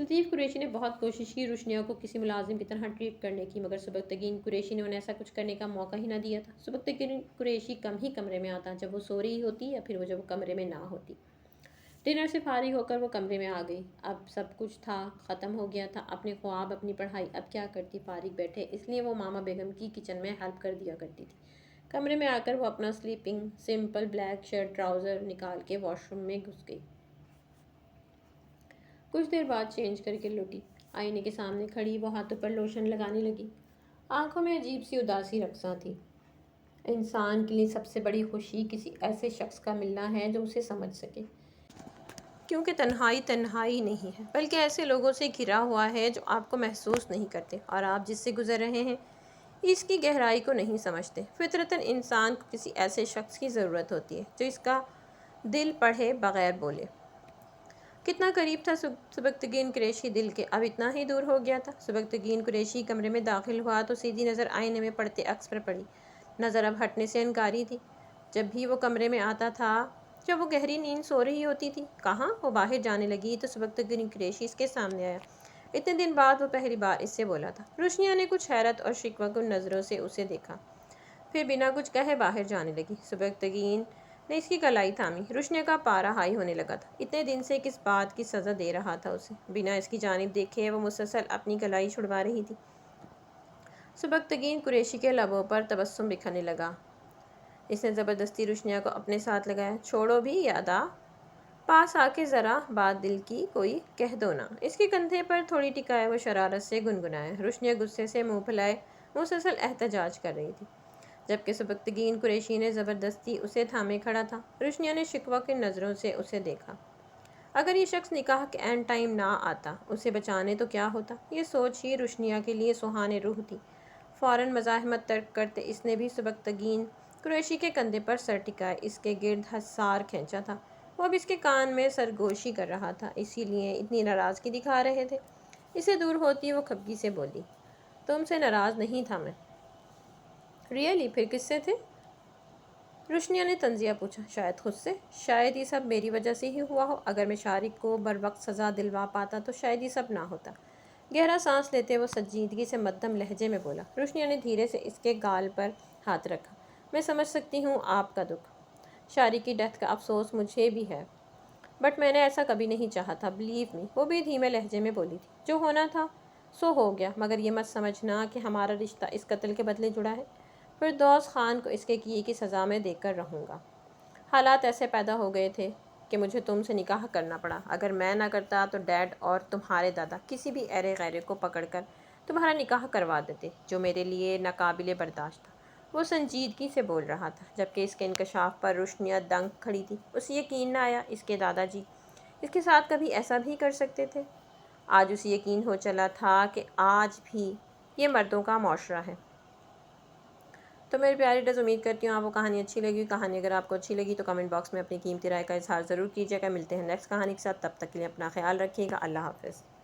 لطیف قریشی نے بہت کوشش کی روشنیا کو کسی ملازم کی طرح ٹریٹ کرنے کی، مگر سبکتگین قریشی نے انہیں ایسا کچھ کرنے کا موقع ہی نہ دیا تھا۔ سبکتگین قریشی کم ہی کمرے میں آتا جب وہ سو رہی ہوتی یا پھر وہ جب وہ کمرے میں نہ ہوتی۔ ڈنر سے فارغ ہو کر وہ کمرے میں آ گئی۔ اب سب کچھ تھا، ختم ہو گیا تھا، اپنے خواب، اپنی پڑھائی، اب کیا کرتی؟ فارغ بیٹھے، اس لیے وہ ماما بیگم کی کچن میں ہیلپ کر دیا کرتی تھی۔ کمرے میں آ کر وہ اپنا sleeping simple black shirt trouser نکال کے واش روم میں گھس گئی۔ کچھ دیر بعد چینج کر کے لوٹی۔ آئینے کے سامنے کھڑی وہ ہاتھوں پر لوشن لگانے لگی۔ آنکھوں میں عجیب سی اداسی رقصاں تھی۔ انسان کے لیے سب سے بڑی خوشی کسی ایسے شخص کا ملنا ہے جو اسے سمجھ سکے، کیونکہ تنہائی تنہائی نہیں ہے بلکہ ایسے لوگوں سے گھرا ہوا ہے جو آپ کو محسوس نہیں کرتے اور آپ جس سے گزر رہے ہیں اس کی گہرائی کو نہیں سمجھتے۔ فطرتاً انسان کو کسی ایسے شخص کی ضرورت ہوتی ہے جو اس کا دل پڑھے بغیر بولے۔ کتنا قریب تھا سبکتگین قریشی دل کے، اب اتنا ہی دور ہو گیا تھا۔ سبکتگین قریشی کمرے میں داخل ہوا تو سیدھی نظر آئینے میں پڑتے عکس پر پڑی۔ نظر اب ہٹنے سے انکاری تھی۔ جب بھی وہ کمرے میں آتا تھا جب وہ گہری نیند سو رہی ہوتی تھی۔ کہاں وہ باہر جانے لگی تو سبکتگین قریشی اس کے سامنے آیا۔ اتنے دن بعد وہ پہلی بار اس سے بولا تھا۔ روشنیا نے کچھ حیرت اور شکوہ کن نظروں سے اسے دیکھا، پھر بنا کچھ کہے باہر جانے لگی۔ سبکتگین نے اس کی کلائی تھامی۔ روشنیا کا پارا ہائی ہونے لگا تھا۔ اتنے دن سے کس بات کی سزا دے رہا تھا اسے؟ بنا اس کی جانب دیکھے وہ مسلسل اپنی کلائی چھڑوا رہی تھی۔ سبکتگین قریشی کے لبوں پر تبسم بکھرنے لگا۔ اس نے زبردستی روشنیا کو اپنے ساتھ لگایا۔ چھوڑو بھی یادا، پاس آ کے ذرا بات دل کی کوئی کہہ دو نا۔ اس کے کندھے پر تھوڑی ٹکائے وہ شرارت سے گنگنایا۔ روشنیا غصے سے منہ پھلائے مسلسل احتجاج کر رہی تھی، جبکہ سبکتگین قریشی نے زبردستی اسے تھامے کھڑا تھا۔ روشنیا نے شکوہ کی نظروں سے اسے دیکھا۔ اگر یہ شخص نکاح کے عین ٹائم نہ آتا اسے بچانے تو کیا ہوتا؟ یہ سوچ ہی روشنیا کے لیے سوہانے روح تھی۔ فوراً مزاحمت ترک کرتے اس نے بھی سبکتگین قریشی کے کندھے پر سر ٹکائے اس کے گرد حصار کھینچا تھا۔ وہ اب اس کے کان میں سرگوشی کر رہا تھا، اسی لیے اتنی ناراضگی دکھا رہے تھے۔ اسے دور ہوتی وہ کھپکی سے بولی، تم سے ناراض نہیں تھا میں۔ ریئلی؟ پھر کس سے تھے؟ روشنیا نے طنزیہ پوچھا۔ شاید خود سے۔ شاید یہ سب میری وجہ سے ہی ہوا ہو۔ اگر میں شارق کو بروقت سزا دلوا پاتا تو شاید یہ سب نہ ہوتا۔ گہرا سانس لیتے وہ سنجیدگی سے مدھم لہجے میں بولا۔ روشنیا نے دھیرے سے اس کے گال پر ہاتھ رکھا۔ میں سمجھ سکتی ہوں آپ کا دکھ، شارق کی ڈیتھ کا افسوس مجھے بھی ہے، بٹ میں نے ایسا کبھی نہیں چاہا تھا، بلیو می۔ وہ بھی دھیمے لہجے میں بولی تھی۔ جو ہونا تھا سو ہو گیا، مگر یہ مت سمجھنا کہ ہمارا رشتہ اس قتل کے بدلے جڑا ہے۔ فردوس خان کو اس کے کیے کی سزا میں دے کر رہوں گا۔ حالات ایسے پیدا ہو گئے تھے کہ مجھے تم سے نکاح کرنا پڑا۔ اگر میں نہ کرتا تو ڈیڈ اور تمہارے دادا کسی بھی ایرے غیرے کو پکڑ کر تمہارا نکاح کروا دیتے، جو میرے لیے ناقابل برداشت تھا۔ وہ سنجیدگی سے بول رہا تھا، جبکہ اس کے انکشاف پر روشنیا دنگ کھڑی تھی۔ اسے یقین نہ آیا اس کے دادا جی اس کے ساتھ کبھی ایسا بھی کر سکتے تھے۔ آج اسے یقین ہو چلا تھا کہ آج بھی یہ مردوں کا معاشرہ ہے۔ تو میرے پیارے ریڈرز، امید کرتی ہوں آپ کو کہانی اچھی لگی۔ کہانی اگر آپ کو اچھی لگی تو کمنٹ باکس میں اپنی قیمتی رائے کا اظہار ضرور کیجیے گا۔ ملتے ہیں نیکسٹ کہانی کے ساتھ، تب تک کے لیے اپنا خیال رکھیے گا۔ اللہ حافظ۔